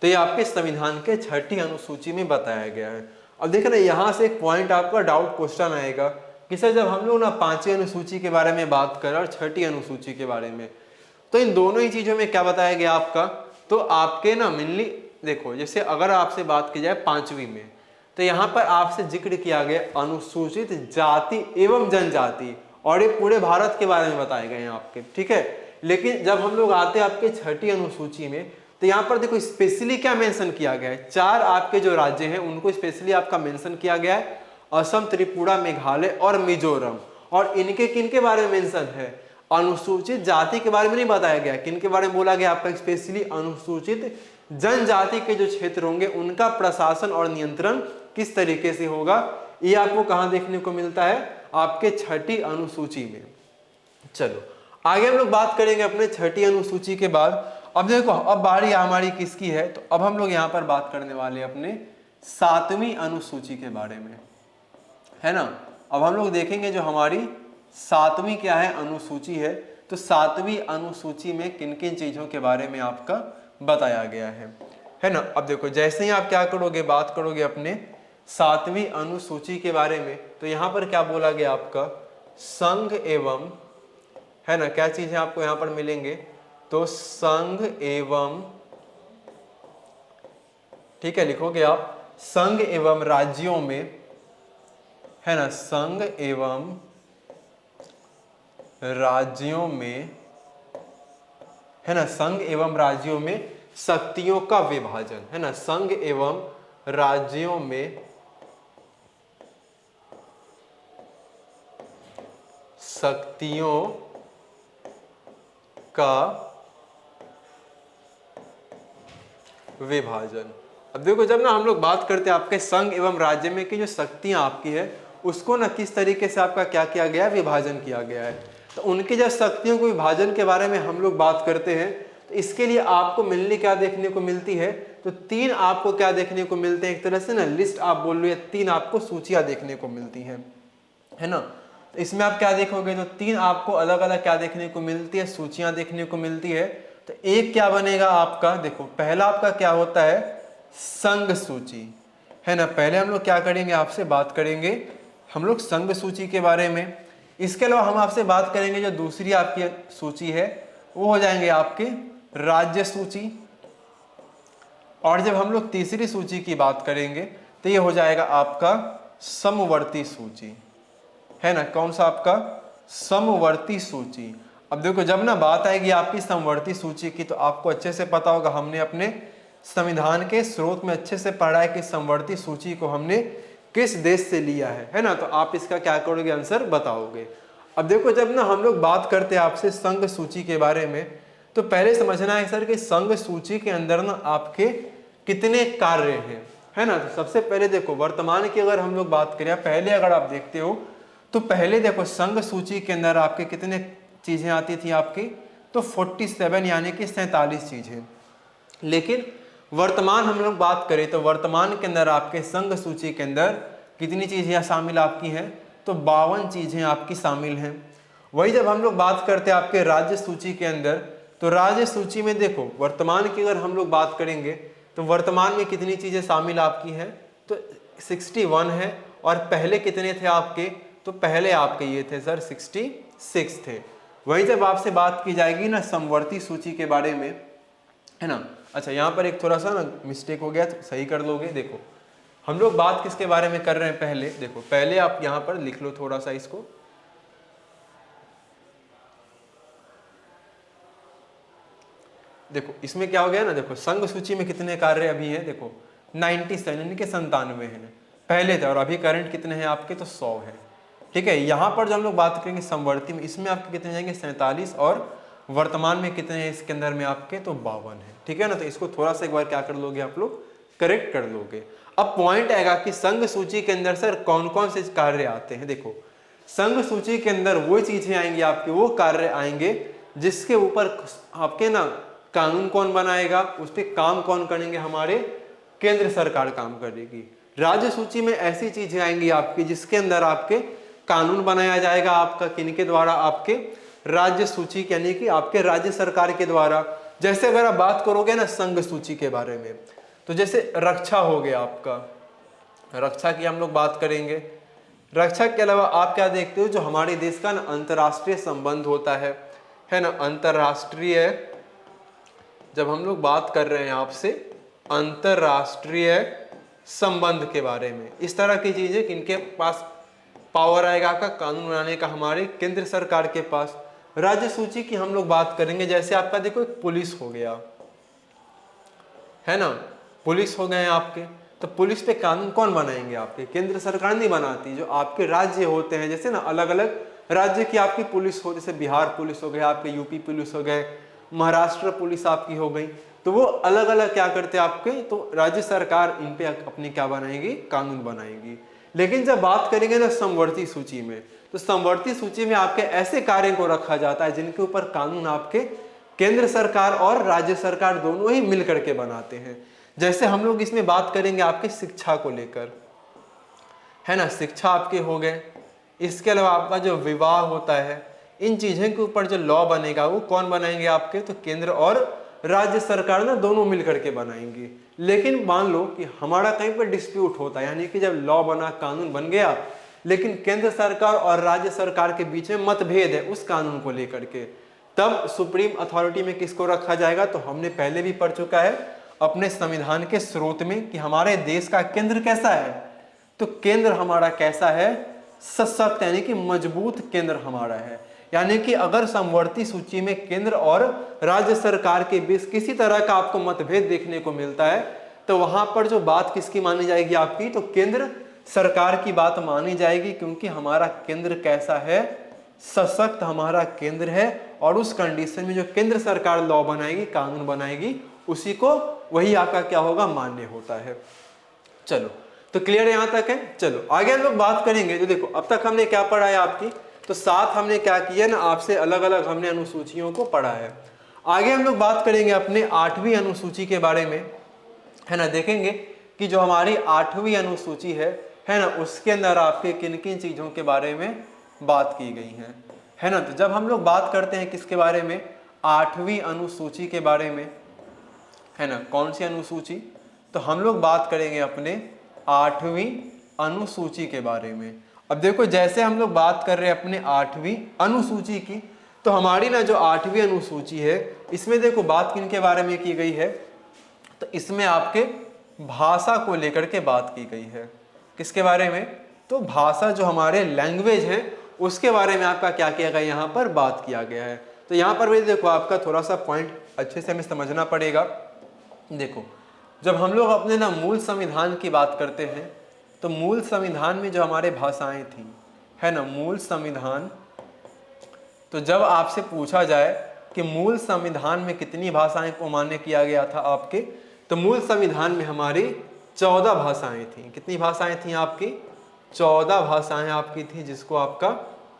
तो ये आपके संविधान के छठी अनुसूची में बताया गया है। अब देखो ना, यहां से एक पॉइंट आपका डाउट क्वेश्चन आएगा कि सर जब हम लोग ना 5वीं अनुसूची के बारे में बात कर रहे हैं और छठी अनुसूची के बारे में, तो इन दोनों ही चीजों में क्या बताया गया आपका, तो आपके ना मेनली देखो, जैसे अगर आपसे बात की जाए 5वीं में, तो यहाँ पर आपसे जिक्र किया गया अनुसूचित जाति एवं जनजाति और ये पूरे भारत के बारे में बताए गए हैं आपके, ठीक है। लेकिन जब हम लोग आते हैं आपके छठी अनुसूची में, तो यहाँ पर देखो स्पेशली क्या मेंशन किया गया है, 4 आपके जो राज्य हैं उनको स्पेशली आपका मेंशन किया गया है, असम, त्रिपुरा, मेघालय और मिजोरम। और इनके किन के बारे में मेंशन है, अनुसूचित जाति के बारे में नहीं बताया गया, किन के बारे में बोला गया आपका, स्पेशली अनुसूचित जनजाति के जो क्षेत्र होंगे उनका प्रशासन और नियंत्रण किस तरीके से होगा, ये आपको कहाँ देखने को मिलता है, आपके छठी अनुसूची में। चलो आगे हम लोग बात करेंगे अपने छठी अनुसूची के बाद। अब देखो अब बारी हमारी किसकी है, तो अब हम लोग यहाँ पर बात करने वाले हैं अपने 7वीं अनुसूची के बारे में, है ना। अब हम लोग देखेंगे जो हमारी 7वीं क्या है अनुसूची है, तो 7वीं अनुसूची में किन किन चीजों के बारे में आपका बताया गया है ना। अब देखो जैसे ही आप क्या करोगे, बात करोगे अपने 7वीं अनुसूची के बारे में, तो यहाँ पर क्या बोला गया आपका, संघ एवं, है ना, क्या चीज है आपको यहाँ पर मिलेंगे, तो संघ एवं, ठीक है, लिखोगे आप संघ एवं राज्यों में, है ना, संघ एवं राज्यों में, है ना, संघ एवं राज्यों में शक्तियों का विभाजन, है ना, संघ एवं राज्यों में शक्तियों का विभाजन। अब देखो जब ना हम लोग बात करते हैं आपके संघ एवं राज्य में की जो शक्तियां आपकी है उसको ना किस तरीके से आपका क्या किया गया है, विभाजन किया गया है। तो उनकी जब शक्तियों को विभाजन के बारे में हम लोग बात करते हैं, तो इसके लिए आपको मिलनी क्या देखने को मिलती है, तो 3 आपको क्या देखने को मिलते हैं, एक तरह से ना लिस्ट आप बोल लो, 3 आपको सूचियां देखने को मिलती हैं, है ना। तो इसमें आप क्या देखोगे, तो 3 आपको अलग अलग क्या देखने को मिलती है, सूचियां देखने को मिलती है। तो एक क्या बनेगा आपका, देखो पहला आपका क्या होता है, संघ सूची, है ना। पहले हम लोग क्या करेंगे, आपसे बात करेंगे हम लोग संघ सूची के बारे में। इसके अलावा हम आपसे बात करेंगे जो दूसरी आपकी सूची है वो हो जाएंगे आपके राज्य सूची, और जब हम लोग तीसरी सूची की बात करेंगे तो ये हो जाएगा आपका समवर्ती सूची, है ना। कौन सा आपका, समवर्ती सूची। अब देखो जब ना बात आएगी आपकी समवर्ती सूची की, तो आपको अच्छे से पता होगा, हमने अपने संविधान के स्रोत में अच्छे से पढ़ा है कि समवर्ती सूची को हमने किस देश से लिया है ना। तो आप इसका क्या करोगे, आंसर बताओगे। अब देखो जब ना हम लोग बात करते हैं आपसे संघ सूची के बारे में, तो पहले समझना है सर कि संघ सूची के अंदर ना आपके कितने कार्य हैं, है ना। तो सबसे पहले देखो वर्तमान की अगर हम लोग बात करें, पहले अगर आप देखते हो तो पहले देखो संघ सूची के अंदर आपके कितने चीजें आती थी आपकी, तो 47 यानी कि 47 चीजें। लेकिन वर्तमान हम लोग बात करें तो वर्तमान के अंदर आपके संघ सूची के अंदर कितनी चीजें शामिल आपकी हैं, तो 52 चीजें आपकी शामिल हैं। वही जब हम लोग बात करते हैं आपके राज्य सूची के अंदर, तो राज्य सूची में देखो वर्तमान की अगर हम लोग बात करेंगे तो वर्तमान में कितनी चीजें शामिल आपकी हैं, तो 61 है। और पहले कितने थे आपके, तो पहले आपके ये थे सर 66 थे। वही जब आपसे बात की जाएगी ना समवर्ती सूची के बारे में, है ना। अच्छा यहाँ पर एक थोड़ा सा ना मिस्टेक हो गया, तो सही कर लोगे। देखो हम लोग बात किसके बारे में कर रहे हैं, पहले देखो, पहले आप यहाँ पर लिख लो थोड़ा सा इसको, देखो इसमें क्या हो गया ना, देखो संघ सूची में कितने कार्य अभी हैं, देखो 97 यानी कि 97 है पहले थे, और अभी करंट कितने हैं आपके, तो 100 है, ठीक है। यहाँ पर जो हम लोग बात करेंगे समवर्ती में, इसमें आपके कितने जाएंगे 47, और वर्तमान में कितने हैं इसके अंदर में आपके, तो 52 है, ठीक है ना। तो इसको थोड़ा सा एक बार क्या कर लोगे आप लोग, करेक्ट कर लोगे। अब पॉइंट आएगा कि संघ सूची के अंदर सर कौन कौन से कार्य आते हैं। देखो संघ सूची के अंदर वो चीजें आएंगी आपके, वो कार्य आएंगे जिसके ऊपर आपके ना कानून कौन बनाएगा, उस पर काम कौन करेंगे, हमारे केंद्र सरकार काम करेगी। राज्य सूची में ऐसी चीजें आएंगी आपकी जिसके अंदर आपके कानून बनाया जाएगा, आपका किनके द्वारा, आपके राज्य सूची यानी कि आपके राज्य सरकार के द्वारा। जैसे अगर आप बात करोगे ना संघ सूची के बारे में, तो जैसे रक्षा हो गया आपका, रक्षा की हम लोग बात करेंगे। रक्षा के अलावा आप क्या देखते हो, जो हमारे देश का ना अंतर्राष्ट्रीय संबंध होता है ना, अंतर्राष्ट्रीय, जब हम लोग बात कर रहे हैं आपसे अंतर्राष्ट्रीय संबंध के बारे में, इस तरह की चीजें किनके पास पावर आएगा आपका कानून बनाने का हमारे केंद्र सरकार के पास। राज्य सूची की हम लोग बात करेंगे, जैसे आपका देखो एक पुलिस हो गया है ना, पुलिस हो गए आपके, तो पुलिस पे कानून कौन बनाएंगे? आपके केंद्र सरकार नहीं बनाती, जो आपके राज्य होते हैं, जैसे ना अलग अलग राज्य की आपकी पुलिस हो, जैसे बिहार पुलिस हो गया, आपके यूपी पुलिस हो गए, महाराष्ट्र पुलिस आपकी हो गई, तो वो अलग अलग क्या करते हैं आपके, तो राज्य सरकार इन पे अपनी क्या बनाएगी, कानून बनाएगी। लेकिन जब बात करेंगे ना समवर्ती सूची में, तो समवर्ती सूची में आपके ऐसे कार्य को रखा जाता है जिनके ऊपर कानून आपके केंद्र सरकार और राज्य सरकार दोनों ही मिल करके बनाते हैं। जैसे हम लोग इसमें बात करेंगे आपके शिक्षा को लेकर, है ना, शिक्षा आपके हो गए, इसके अलावा आपका जो विवाह होता है, इन चीज़ों के ऊपर जो लॉ बनेगा वो कौन बनाएंगे आपके, तो केंद्र और राज्य सरकार ना दोनों मिल करके बनाएंगे। लेकिन मान लो कि हमारा कहीं पर डिस्प्यूट होता है, यानी कि जब लॉ बना, कानून बन गया, लेकिन केंद्र सरकार और राज्य सरकार के बीच में मतभेद है उस कानून को लेकर के, तब सुप्रीम अथॉरिटी में किसको रखा जाएगा? तो हमने पहले भी पढ़ चुका है अपने संविधान के स्रोत में कि हमारे देश का केंद्र कैसा है, तो केंद्र हमारा कैसा है? सशक्त, यानी कि मजबूत केंद्र हमारा है। यानी कि अगर समवर्ती सूची में केंद्र और राज्य सरकार के बीच किसी तरह का आपको मतभेद देखने को मिलता है, तो वहां पर जो बात किसकी मानी जाएगी आपकी, तो केंद्र सरकार की बात मानी जाएगी, क्योंकि हमारा केंद्र कैसा है? सशक्त हमारा केंद्र है, और उस कंडीशन में जो केंद्र सरकार लॉ बनाएगी, कानून बनाएगी, उसी को वही आपका क्या होगा? मान्य होता है। चलो, तो क्लियर है यहां तक है। चलो आगे हम लोग बात करेंगे। जो देखो अब तक हमने क्या पढ़ा है आपकी, तो साथ हमने क्या किया ना, आपसे अलग अलग हमने अनुसूचियों को पढ़ा है। आगे हम लोग बात करेंगे अपने 8वीं अनुसूची के बारे में, है ना। देखेंगे कि जो हमारी 8वीं अनुसूची है ना, उसके अंदर आपके किन किन चीजों के बारे में बात की गई है ना। तो जब हम लोग बात करते हैं किसके बारे में, 8वीं अनुसूची के बारे में, है ना, कौन सी अनुसूची, तो हम लोग बात करेंगे अपने 8वीं अनुसूची के बारे में। अब देखो जैसे हम लोग बात कर रहे हैं अपने 8वीं अनुसूची की, तो हमारी ना जो 8वीं अनुसूची है, इसमें देखो बात किन के बारे में की गई है, तो इसमें आपके भाषा को लेकर के बात की गई है। किसके बारे में, तो भाषा, जो हमारे लैंग्वेज है उसके बारे में आपका क्या किया गया, यहाँ पर बात किया गया है। तो यहाँ पर भी देखो आपका थोड़ा सा पॉइंट अच्छे से हमें समझना पड़ेगा। देखो जब हम लोग अपने ना मूल संविधान की बात करते हैं, तो मूल संविधान में जो हमारे भाषाएं थी, है ना, मूल संविधान, तो जब आपसे पूछा जाए कि मूल संविधान में कितनी भाषाएं को मान्य किया गया था आपके, तो मूल संविधान में हमारी 14 भाषाएं थी। कितनी भाषाएं थी आपकी? 14 भाषाएं आपकी थी, जिसको आपका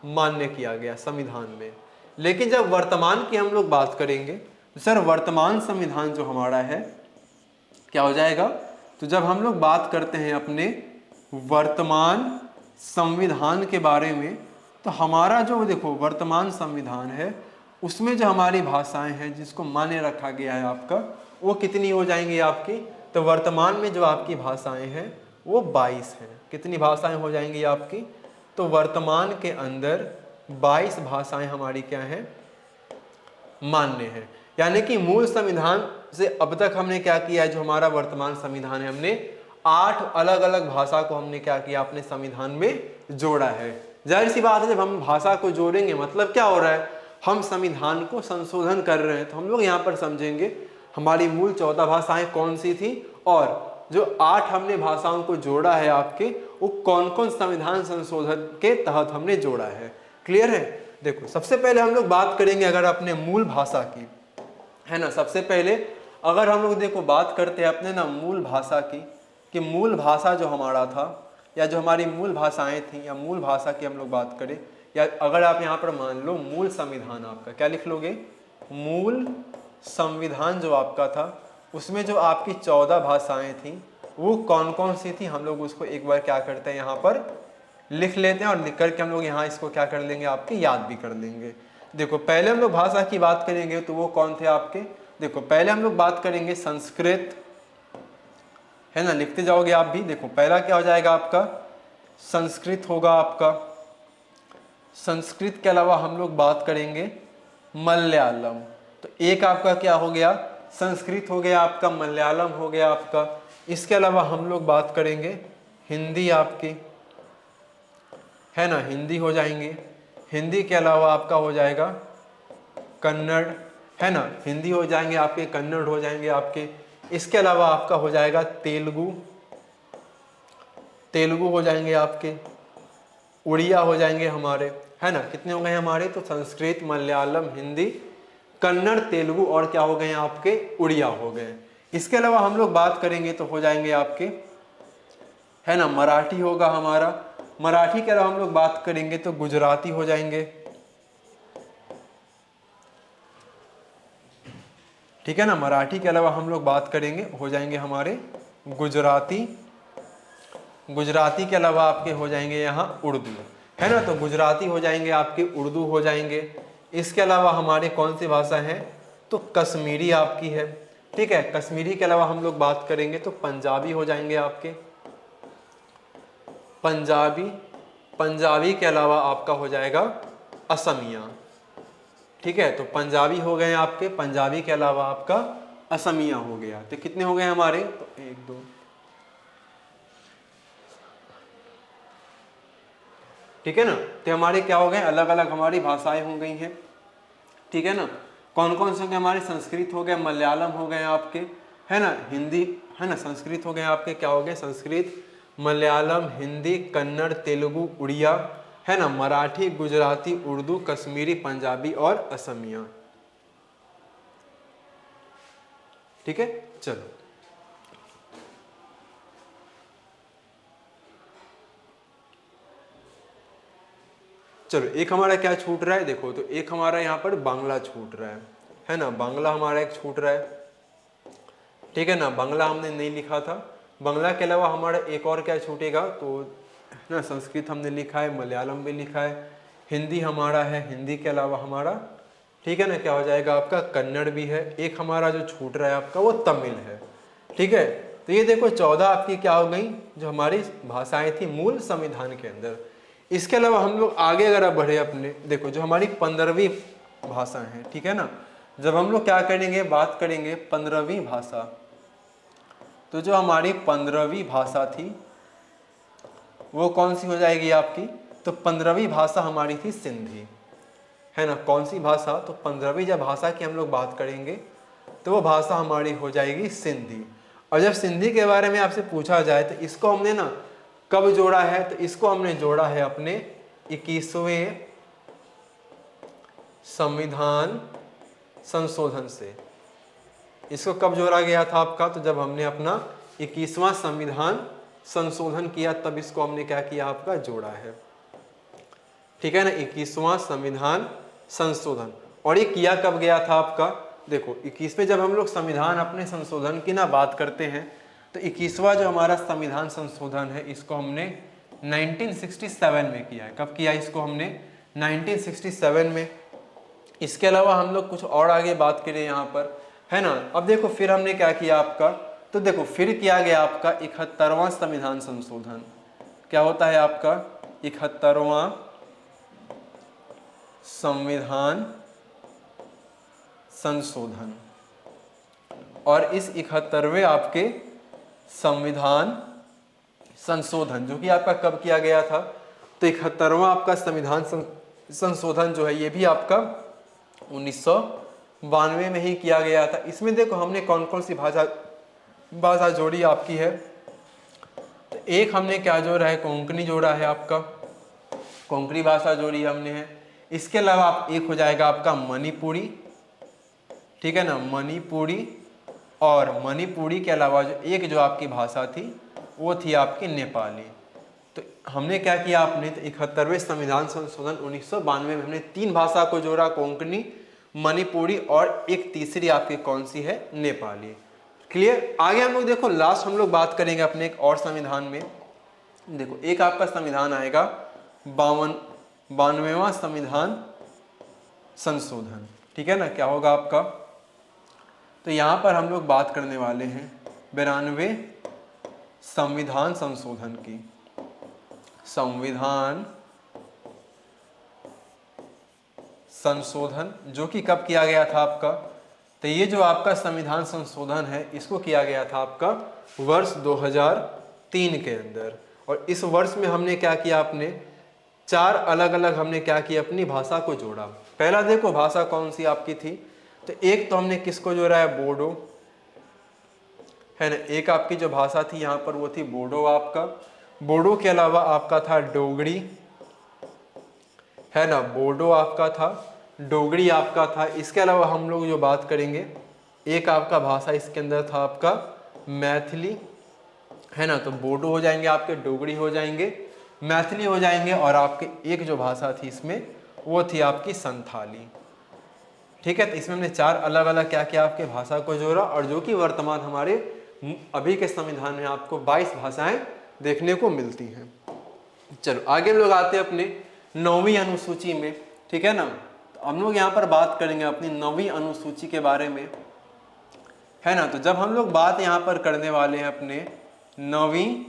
मान्य किया गया संविधान में। लेकिन जब वर्तमान की हम लोग बात करेंगे, तो सर वर्तमान संविधान जो हमारा है क्या हो जाएगा, तो जब हम लोग बात करते हैं अपने वर्तमान संविधान के बारे में, तो हमारा जो देखो वर्तमान संविधान है उसमें जो हमारी भाषाएं हैं जिसको मान्य रखा गया है आपका, वो कितनी हो जाएंगी आपकी, तो वर्तमान में जो आपकी भाषाएं हैं वो 22 हैं। कितनी भाषाएं हो जाएंगी आपकी, तो वर्तमान के अंदर 22 भाषाएं हमारी क्या हैं, मान्य है। यानी कि मूल संविधान से अब तक हमने क्या किया है, जो हमारा वर्तमान संविधान है, हमने 8 अलग अलग भाषा को हमने क्या किया, अपने संविधान में जोड़ा है। जाहिर सी बात है, जब हम भाषा को जोड़ेंगे मतलब क्या हो रहा है, हम संविधान को संशोधन कर रहे हैं। तो हम लोग यहाँ पर समझेंगे हमारी मूल 14 भाषाएं कौन सी थी, और जो 8 हमने भाषाओं को जोड़ा है आपके, वो कौन कौन संविधान संशोधन के तहत हमने जोड़ा है। क्लियर है। देखो सबसे पहले हम लोग बात करेंगे अगर अपने मूल भाषा की, है ना। सबसे पहले अगर हम लोग देखो बात करते हैं अपने ना मूल भाषा की, कि मूल भाषा जो हमारा था, या जो हमारी मूल भाषाएं थी, या मूल भाषा की हम लोग बात करें, या अगर आप यहाँ पर मान लो मूल संविधान, आपका क्या लिख लोगे, मूल संविधान जो आपका था, उसमें जो आपकी 14 भाषाएं थी वो कौन कौन सी थी, हम लोग उसको एक बार क्या करते हैं यहाँ पर लिख लेते हैं, और लिख करके हम लोग यहाँ इसको क्या कर लेंगे, आपके याद भी कर लेंगे। देखो पहले हम लोग भाषा की बात करेंगे, तो वो कौन थे आपके, देखो पहले हम लोग बात करेंगे संस्कृत, है ना, लिखते जाओगे आप भी। देखो पहला क्या हो जाएगा आपका, संस्कृत होगा आपका। संस्कृत के अलावा हम लोग बात करेंगे मलयालम, तो एक आपका क्या हो गया, संस्कृत हो गया आपका, मलयालम हो गया आपका। इसके अलावा हम लोग बात करेंगे हिंदी आपकी, है ना, हिंदी हो जाएंगे, हिंदी के अलावा आपका हो जाएगा कन्नड़, है ना, हिंदी हो जाएंगे आपके, कन्नड़ हो जाएंगे आपके, इसके अलावा आपका हो जाएगा तेलुगु, तेलुगु हो जाएंगे आपके, उड़िया हो जाएंगे हमारे, है ना, कितने हो गए हमारे, तो संस्कृत, मलयालम, हिंदी, कन्नड़, तेलुगु और क्या हो गए आपके, उड़िया हो गए। इसके अलावा हम लोग बात करेंगे तो हो जाएंगे आपके, है ना, मराठी होगा हमारा, मराठी के अलावा हम लोग बात करेंगे तो गुजराती हो जाएंगे, ठीक है ना, मराठी के अलावा हम लोग बात करेंगे हो जाएंगे हमारे गुजराती, गुजराती के अलावा आपके हो जाएंगे यहाँ उर्दू, है ना, तो गुजराती हो जाएंगे आपके, उर्दू हो जाएंगे। इसके अलावा हमारे कौन सी भाषा है, तो कश्मीरी आपकी है, ठीक है, कश्मीरी के अलावा हम लोग बात करेंगे तो पंजाबी हो जाएंगे आपके, पंजाबी, पंजाबी के अलावा आपका हो जाएगा असमिया, ठीक है, तो पंजाबी हो गए आपके, पंजाबी के अलावा आपका असमिया हो गया। तो कितने हो गए हमारे, तो 1 2, ठीक है ना, तो हमारे क्या हो गए, अलग अलग हमारी भाषाएं हो गई हैं, ठीक है ना, कौन कौन से हो गए हमारे, संस्कृत हो गए, मलयालम हो गए आपके, है ना, हिंदी, है ना, संस्कृत हो गए आपके, क्या हो गए, संस्कृत, मलयालम, हिंदी, कन्नड़, तेलुगु, उड़िया, है ना, मराठी, गुजराती, उर्दू, कश्मीरी, पंजाबी और असमिया, ठीक है। चलो चलो एक हमारा क्या छूट रहा है, देखो, तो एक हमारा यहाँ पर बांग्ला छूट रहा है ना, बांग्ला हमारा एक छूट रहा है, ठीक है ना, बांग्ला हमने नहीं लिखा था। बांग्ला के अलावा हमारा एक और क्या छूटेगा, तो ना संस्कृत हमने लिखा है, मलयालम भी लिखा है, हिंदी हमारा है, हिंदी के अलावा हमारा, ठीक है ना, क्या हो जाएगा आपका, कन्नड़ भी है, एक हमारा जो छूट रहा है आपका वो तमिल है, ठीक है। तो ये देखो 14 आपकी क्या हो गई जो हमारी भाषाएं थी मूल संविधान के अंदर। इसके अलावा हम लोग आगे अगर अब बढ़े अपने, देखो जो हमारी 15वीं भाषा है, ठीक है ना, जब हम लोग क्या करेंगे, बात करेंगे 15वीं भाषा, तो जो हमारी 15वीं भाषा थी वो कौन सी हो जाएगी आपकी, तो 15वीं भाषा हमारी थी सिंधी, है ना, कौन सी भाषा, तो 15वीं जब भाषा की हम लोग बात करेंगे तो वो भाषा हमारी हो जाएगी सिंधी। और जब सिंधी के बारे में आपसे पूछा जाए तो इसको हमने ना कब जोड़ा है, तो इसको हमने जोड़ा है अपने 21वें संविधान संशोधन से। इसको कब जोड़ा गया था आपका, तो जब हमने अपना 21वां संविधान संशोधन किया तब इसको हमने क्या किया आपका, जोड़ा है, ठीक है ना, 21वां संविधान संशोधन। और ये किया कब गया था आपका, देखो 21वें जब हम लोग संविधान अपने संशोधन की ना बात करते हैं तो 21वां जो हमारा संविधान संशोधन है इसको हमने 1967 में किया है। कब किया इसको हमने, 1967 में। इसके अलावा हम लोग कुछ और आगे बात करें यहाँ पर, है ना, अब देखो फिर हमने क्या किया आपका, तो देखो फिर किया गया आपका 71वां संविधान संशोधन। क्या होता है आपका 71वां संविधान संशोधन। और इस 71वें आपके संविधान संशोधन जो कि आपका कब किया गया था, तो 71वां आपका संविधान संशोधन जो है ये भी आपका 1992 में ही किया गया था। इसमें देखो हमने कौन कौन सी भाषा जोड़ी आपकी है, तो एक हमने क्या जोड़ा है, कोंकणी जोड़ा है आपका, कोंकणी भाषा जोड़ी हमने है। इसके अलावा आप एक हो जाएगा आपका मणिपुरी, ठीक है ना, मणिपुरी। और मणिपुरी के अलावा जो एक जो आपकी भाषा थी वो थी आपकी नेपाली। तो हमने क्या किया आपने, तो 71वें संविधान संशोधन 1992 में हमने 3 भाषा को जोड़ा, कोंकणी, मणिपुरी और एक तीसरी आपकी कौन सी है, नेपाली। क्लियर। आगे हम लोग देखो लास्ट हम लोग बात करेंगे अपने एक और संविधान में। देखो एक आपका संविधान आएगा 92वां संविधान संशोधन, ठीक है ना, क्या होगा आपका, तो यहाँ पर हम लोग बात करने वाले हैं 92वें संविधान संशोधन की। संविधान संशोधन जो कि कब किया गया था आपका, तो ये जो आपका संविधान संशोधन है इसको किया गया था आपका वर्ष 2003 के अंदर। और इस वर्ष में हमने क्या किया, आपने चार अलग अलग हमने क्या किया, अपनी भाषा को जोड़ा। पहला देखो भाषा कौन सी आपकी थी, तो एक तो हमने किसको जोड़ा है, बोडो, है ना। एक आपकी जो भाषा थी यहाँ पर वो थी बोडो आपका। बोडो के अलावा आपका था डोगरी, है ना, बोडो आपका था, डोगरी आपका था। इसके अलावा हम लोग जो बात करेंगे, एक आपका भाषा इसके अंदर था आपका मैथिली, है ना। तो बोडो हो जाएंगे आपके, डोगरी हो जाएंगे, मैथिली हो जाएंगे, और आपके एक जो भाषा थी इसमें वो थी आपकी संथाली। ठीक है, तो इसमें हमने चार अलग अलग क्या किया, आपके भाषा को जोड़ा, और जो कि वर्तमान हमारे अभी के संविधान में आपको 22 भाषाएं देखने को मिलती हैं। चलो आगे हम लोग आते हैं अपने 9वीं अनुसूची में। ठीक है ना, तो हम लोग यहाँ पर बात करेंगे अपनी 9वीं अनुसूची के बारे में, है ना। तो जब हम लोग बात यहाँ पर करने वाले हैं अपने 9वीं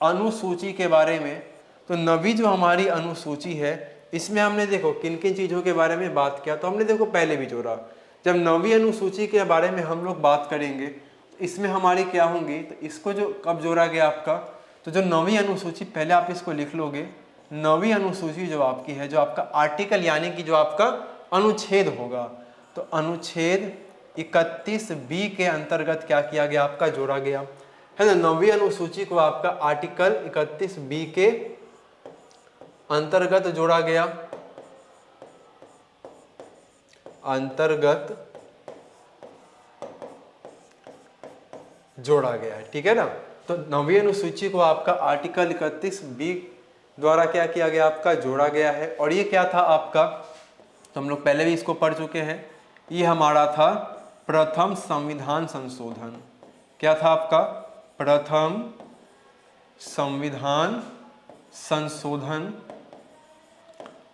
अनुसूची के बारे में, तो 9वीं जो हमारी अनुसूची है इसमें हमने देखो किन किन चीज़ों के बारे में बात किया, तो हमने देखो पहले भी जोड़ा। जब 9वीं अनुसूची के बारे में हम लोग बात करेंगे तो इसमें हमारी क्या होंगी, तो इसको जो कब जोड़ा गया आपका, तो जो 9वीं अनुसूची, पहले आप इसको लिख लोगे, 9वीं अनुसूची जो आपकी है, जो आपका आर्टिकल यानी कि जो आपका अनुच्छेद होगा, तो अनुच्छेद 31B के अंतर्गत क्या किया गया, आपका जोड़ा गया, है ना। 9वीं अनुसूची को आपका आर्टिकल 31B के अंतर्गत जोड़ा गया, अंतर्गत जोड़ा गया है। ठीक है ना, तो 9वीं अनुसूची को आपका आर्टिकल 31B द्वारा क्या किया गया, आपका जोड़ा गया है। और ये क्या था आपका, तो हम लोग पहले भी इसको पढ़ चुके हैं, ये हमारा था प्रथम संविधान संशोधन। क्या था आपका, प्रथम संविधान संशोधन।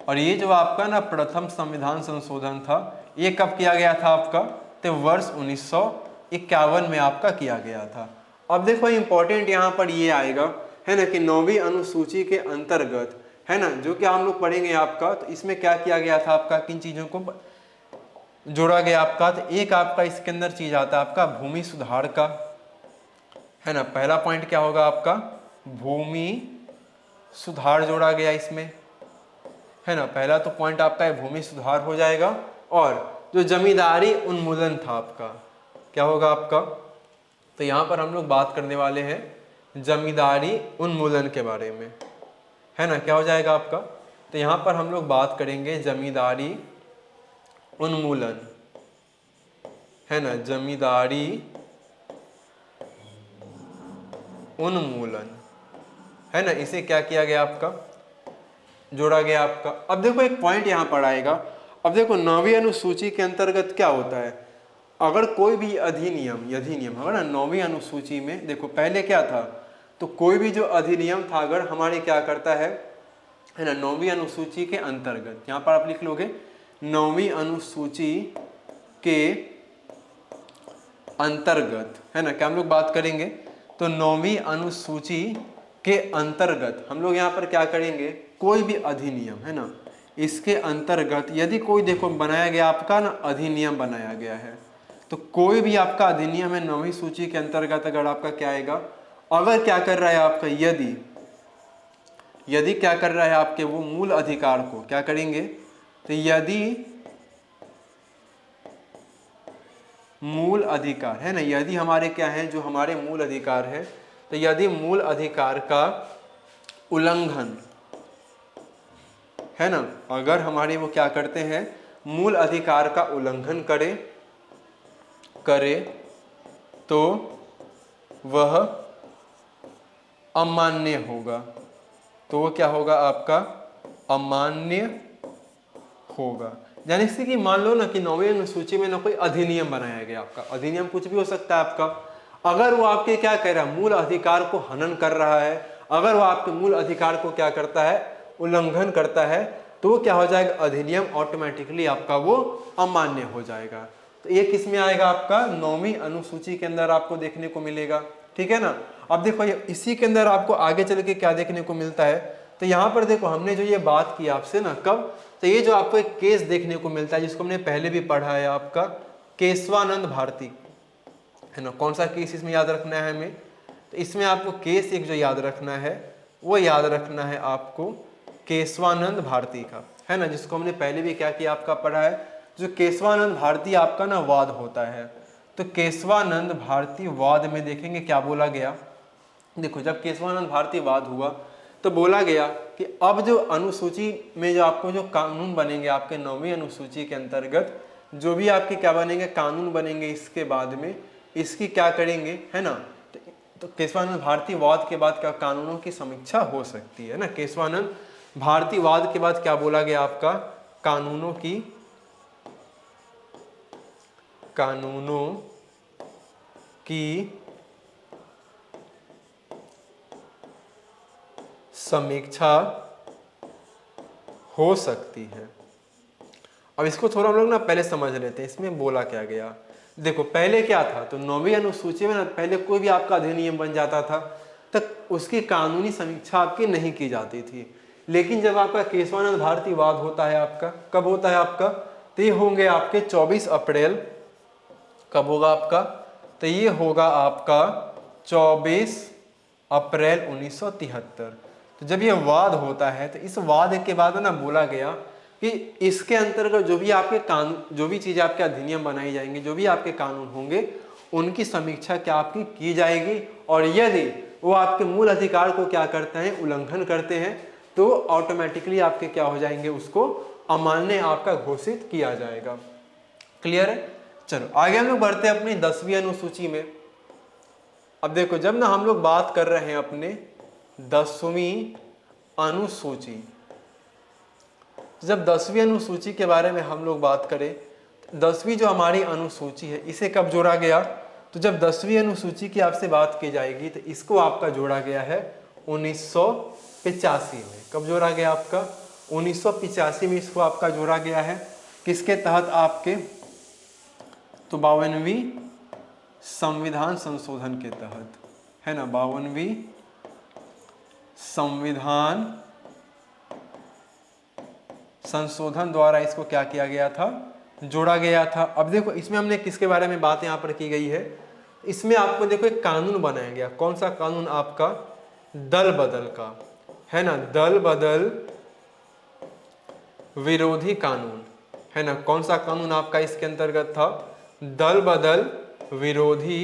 और ये जो आपका ना प्रथम संविधान संशोधन था, ये कब किया गया था आपका, तो वर्ष 1951 में आपका किया गया था। अब देखो इंपॉर्टेंट यहाँ पर ये आएगा, है ना, कि 9वीं अनुसूची के अंतर्गत, है ना, जो कि हम लोग पढ़ेंगे आपका, तो इसमें क्या किया गया था आपका, किन चीज़ों को जोड़ा गया आपका, तो एक आपका इसके अंदर चीज आता है आपका भूमि सुधार का, है ना। पहला पॉइंट क्या होगा आपका, भूमि सुधार जोड़ा गया इसमें, है ना। पहला तो पॉइंट आपका है भूमि सुधार हो जाएगा। और जो जमींदारी उन्मूलन था आपका, क्या होगा आपका, तो यहाँ पर हम लोग बात करने वाले हैं जमींदारी उन्मूलन के बारे में, है ना। क्या हो जाएगा आपका, तो यहाँ पर हम लोग बात करेंगे जमींदारी उन्मूलन, है ना, जमींदारी उन्मूलन, है ना। इसे क्या किया गया आपका, जोड़ा गया आपका। अब देखो एक पॉइंट यहाँ पर आएगा, अब देखो 9वीं अनुसूची के अंतर्गत क्या होता है, अगर कोई भी अधिनियम अगर 9वीं अनुसूची में, देखो पहले क्या था, तो कोई भी जो अधिनियम था अगर हमारे क्या करता है ना, 9वीं अनुसूची के अंतर्गत, यहाँ पर आप लिख लोगे 9वीं अनुसूची के अंतर्गत, है ना। क्या हम लोग बात करेंगे, तो 9वीं अनुसूची के अंतर्गत हम लोग यहाँ पर क्या करेंगे, कोई भी अधिनियम, है ना, इसके अंतर्गत यदि कोई देखो बनाया गया आपका ना अधिनियम बनाया गया है, तो कोई भी आपका अधिनियम है 9वीं सूची के अंतर्गत अगर आपका क्या आएगा, अगर क्या कर रहा है आपका, यदि क्या कर रहा है आपके वो मूल अधिकार को क्या करेंगे, तो यदि मूल अधिकार, है ना, यदि हमारे क्या है, जो हमारे मूल अधिकार है, तो यदि मूल अधिकार का उल्लंघन, है ना, अगर हमारे वो क्या करते हैं, मूल अधिकार का उल्लंघन करे तो वह अमान्य होगा, तो वो क्या होगा आपका, अमान्य होगा। यानी से कि मान लो ना कि 9वीं अनुसूची में ना कोई अधिनियम बनाया गया, आपका अधिनियम कुछ भी हो सकता है आपका, अगर वो आपके क्या कह रहा है, मूल अधिकार को हनन कर रहा है, अगर वो आपके मूल अधिकार को क्या करता है, उल्लंघन करता है, तो वो क्या हो जाएगा, अधिनियम ऑटोमेटिकली आपका वो अमान्य हो जाएगा। तो ये किस में आएगा आपका, 9वीं अनुसूची के अंदर आपको देखने को मिलेगा। ठीक है ना। अब देखो इसी के अंदर आपको आगे चल के क्या देखने को मिलता है, तो यहाँ पर देखो हमने जो ये बात की आपसे ना कब, तो ये जो आपको एक केस देखने को मिलता है जिसको हमने पहले भी पढ़ा है आपका, केशवानंद भारती, है ना। कौन सा केस इसमें याद रखना है हमें, तो इसमें आपको केस एक जो याद रखना है वो याद रखना है आपको केशवानंद भारती का, है ना, जिसको हमने पहले भी क्या किया आपका पढ़ा है, जो केशवानंद भारती आपका ना वाद होता है। तो केशवानंद भारती वाद में देखेंगे क्या बोला गया। देखो जब केशवानंद भारती वाद हुआ तो बोला गया कि अब जो अनुसूची में जो आपको जो कानून बनेंगे आपके 9वीं अनुसूची के अंतर्गत जो भी आपके क्या बनेंगे कानून बनेंगे इसके बाद में इसकी क्या करेंगे, है ना। तो केशवानंद भारती वाद के बाद क्या कानूनों की समीक्षा हो सकती है ना। केशवानंद भारती वाद के बाद क्या बोला गया आपका, कानूनों की समीक्षा हो सकती है। अब इसको थोड़ा हम लोग ना पहले समझ लेते हैं, इसमें बोला क्या गया। देखो पहले क्या था, तो 9वीं अनुसूची में ना पहले कोई भी आपका अधिनियम बन जाता था तक उसकी कानूनी समीक्षा आपकी नहीं की जाती थी। लेकिन जब आपका केशवानंद भारती वाद होता है आपका, कब होता है आपका, तो ये होंगे आपके 24 अप्रैल, कब होगा आपका, तो ये होगा आपका 24 अप्रैल 1973। तो जब ये वाद होता है तो इस वाद के बाद ना बोला गया कि इसके अंतर्गत जो भी आपके कानून, जो भी चीज़ें आपके अधिनियम बनाई जाएंगी, जो भी आपके कानून होंगे उनकी समीक्षा क्या आपकी की जाएगी, और यदि वो आपके मूल अधिकार को क्या करते हैं, उल्लंघन करते हैं, तो ऑटोमेटिकली आपके क्या हो जाएंगे, उसको अमान्य आपका घोषित किया जाएगा। क्लियर है। चलो आगे हम लोग बढ़ते हैं अपनी 10वीं अनुसूची में। अब देखो जब ना हम लोग बात कर रहे हैं अपने 10वीं अनुसूची, जब 10वीं अनुसूची के बारे में हम लोग बात करें, 10वीं जो हमारी अनुसूची है इसे कब जोड़ा गया, तो जब 10वीं अनुसूची की आपसे बात की जाएगी तो इसको आपका जोड़ा गया है 1985 में। कब जोड़ा गया आपका, 1985 में इसको आपका जोड़ा गया है। किसके तहत आपके, तो 52वीं संविधान संशोधन के तहत, है ना, 52वीं संविधान संशोधन द्वारा इसको क्या किया गया था, जोड़ा गया था। अब देखो इसमें हमने किसके बारे में बात यहाँ पर की गई है, इसमें आपको देखो एक कानून बनाया गया। कौन सा कानून आपका, दल बदल का, है ना, दल बदल विरोधी कानून, है ना। कौन सा कानून आपका इसके अंतर्गत था, दल बदल विरोधी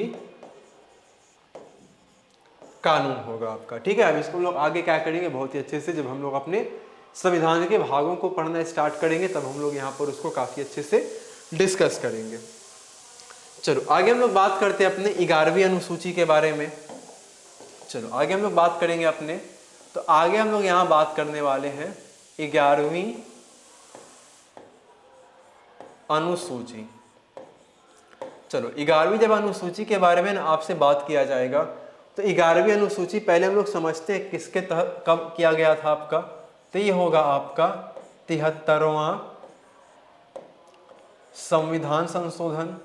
कानून होगा आपका। ठीक है, अब इसको हम लोग आगे क्या करेंगे बहुत ही अच्छे से, जब हम लोग अपने संविधान के भागों को पढ़ना स्टार्ट करेंगे तब हम लोग यहाँ पर उसको काफी अच्छे से डिस्कस करेंगे। चलो आगे हम लोग बात करते हैं अपने 11वीं अनुसूची के बारे में। चलो आगे हम लोग बात करेंगे अपने, तो आगे हम लोग यहाँ बात करने वाले हैं 11वीं अनुसूची। चलो 11वीं जब अनुसूची के बारे में आपसे बात किया जाएगा तो 11वीं अनुसूची पहले हम लोग समझते हैं किसके तहत कब किया गया था आपका, तो ये होगा आपका 73वां संविधान संशोधन,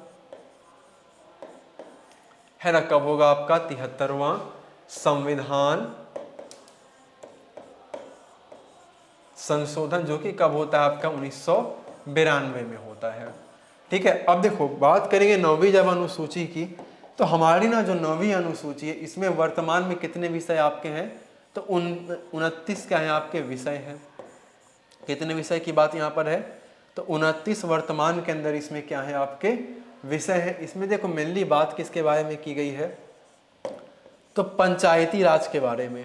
है ना। कब होगा आपका 73वां संविधान संशोधन, जो कि कब होता है आपका 1992 में होता है। ठीक है, अब देखो बात करेंगे 9वीं जब अनुसूची की, तो हमारी ना जो 9वीं अनुसूची है इसमें वर्तमान में कितने विषय आपके हैं, तो 29 क्या है आपके विषय हैं। कितने विषय की बात यहाँ पर है, तो 29 वर्तमान के अंदर इसमें क्या है आपके विषय है। इसमें देखो मेनली बात किसके बारे में की गई है, तो पंचायती राज के बारे में,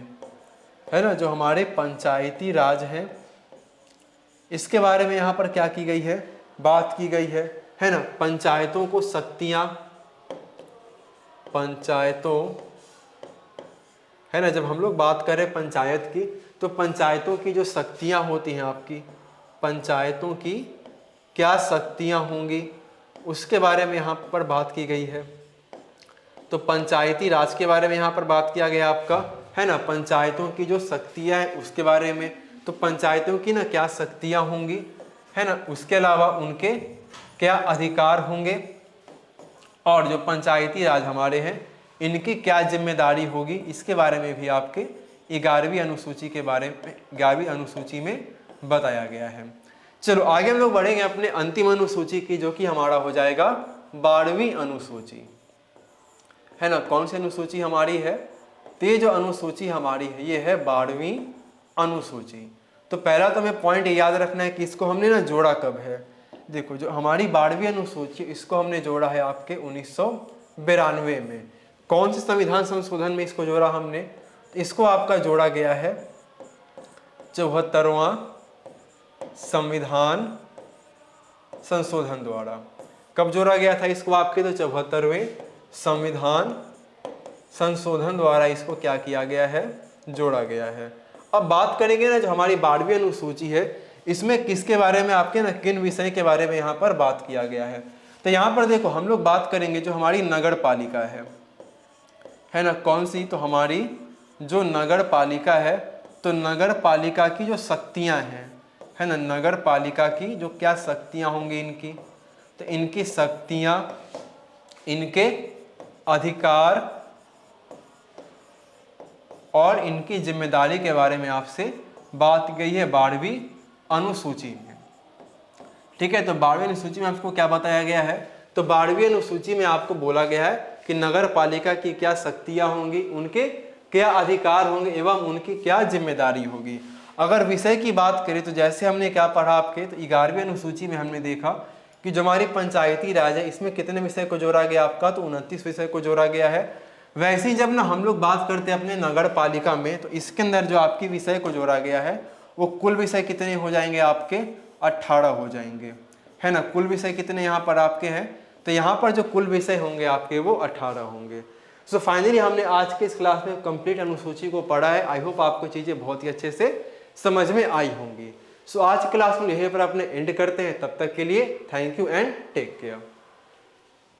है ना। जो हमारे पंचायती राज हैं इसके बारे में यहाँ पर क्या की गई है, बात की गई है ना। पंचायतों को शक्तियां, पंचायतों, है ना, जब हम लोग बात करें पंचायत की तो पंचायतों की जो शक्तियां होती हैं आपकी, पंचायतों की क्या शक्तियां होंगी उसके बारे में यहाँ पर बात की गई है। तो पंचायती राज के बारे में यहाँ पर बात किया गया आपका, है ना। पंचायतों की जो शक्तियां हैं उसके बारे में, तो पंचायतों की ना क्या शक्तियां होंगी, है ना, उसके अलावा उनके क्या अधिकार होंगे, और जो पंचायती राज हमारे हैं इनकी क्या जिम्मेदारी होगी, इसके बारे में भी आपके 11वीं अनुसूची के बारे में 11वीं अनुसूची में बताया गया है। चलो आगे हम लोग बढ़ेंगे अपने अंतिम अनुसूची की, जो कि हमारा हो जाएगा 12वीं अनुसूची, है ना। कौन सी अनुसूची हमारी है, तो ये जो अनुसूची हमारी है ये है 12वीं अनुसूची। तो पहला तो हमें पॉइंट याद रखना है कि इसको हमने ना जोड़ा कब है। देखो जो हमारी 12वीं अनुसूची इसको हमने जोड़ा है आपके 1992 में। कौन से संविधान संशोधन में इसको जोड़ा हमने? इसको आपका जोड़ा गया है 74वां संविधान संशोधन द्वारा। कब जोड़ा गया था इसको आपके? तो 74वें संविधान संशोधन द्वारा इसको क्या किया गया है? जोड़ा गया है। अब बात करेंगे ना जो हमारी 12वीं अनुसूची है इसमें किसके बारे में आपके ना किन विषय के बारे में यहाँ पर बात किया गया है। तो यहाँ पर देखो हम लोग बात करेंगे जो हमारी नगर पालिका है ना, कौन सी? तो हमारी जो नगर पालिका है, तो नगर पालिका की जो शक्तियाँ हैं है ना, नगर पालिका की जो क्या शक्तियाँ होंगी इनकी, तो इनकी शक्तियाँ, इनके अधिकार और इनकी जिम्मेदारी के बारे में आपसे बात की गई है 12वीं अनुसूची में। ठीक है, तो 12वीं अनुसूची में आपको क्या बताया गया है? तो 12वीं अनुसूची में आपको बोला गया है कि नगर पालिका की क्या शक्तियां होंगी, उनके क्या अधिकार होंगे एवं उनकी क्या जिम्मेदारी होगी। अगर विषय की बात करें तो जैसे हमने क्या पढ़ा आपके, तो 11वीं अनुसूची में हमने देखा कि जो हमारी पंचायती राज है इसमें कितने विषय को जोड़ा गया आपका? तो 29 विषय को जोड़ा गया है। वैसे ही जब ना हम लोग बात करते हैं अपने नगर पालिका में, तो इसके अंदर जो आपकी विषय को जोड़ा गया है वो कुल विषय कितने हो जाएंगे आपके? 18 हो जाएंगे, है ना। कुल विषय कितने यहाँ पर आपके हैं? तो यहाँ पर जो कुल विषय होंगे आपके वो 18 होंगे। सो फाइनली हमने आज के इस क्लास में कंप्लीट अनुसूची को पढ़ा है। आई होप आपको चीज़ें बहुत ही अच्छे से समझ में आई होंगी। सो आज क्लास में यहीं पर अपने एंड करते हैं। तब तक के लिए thank you and take care.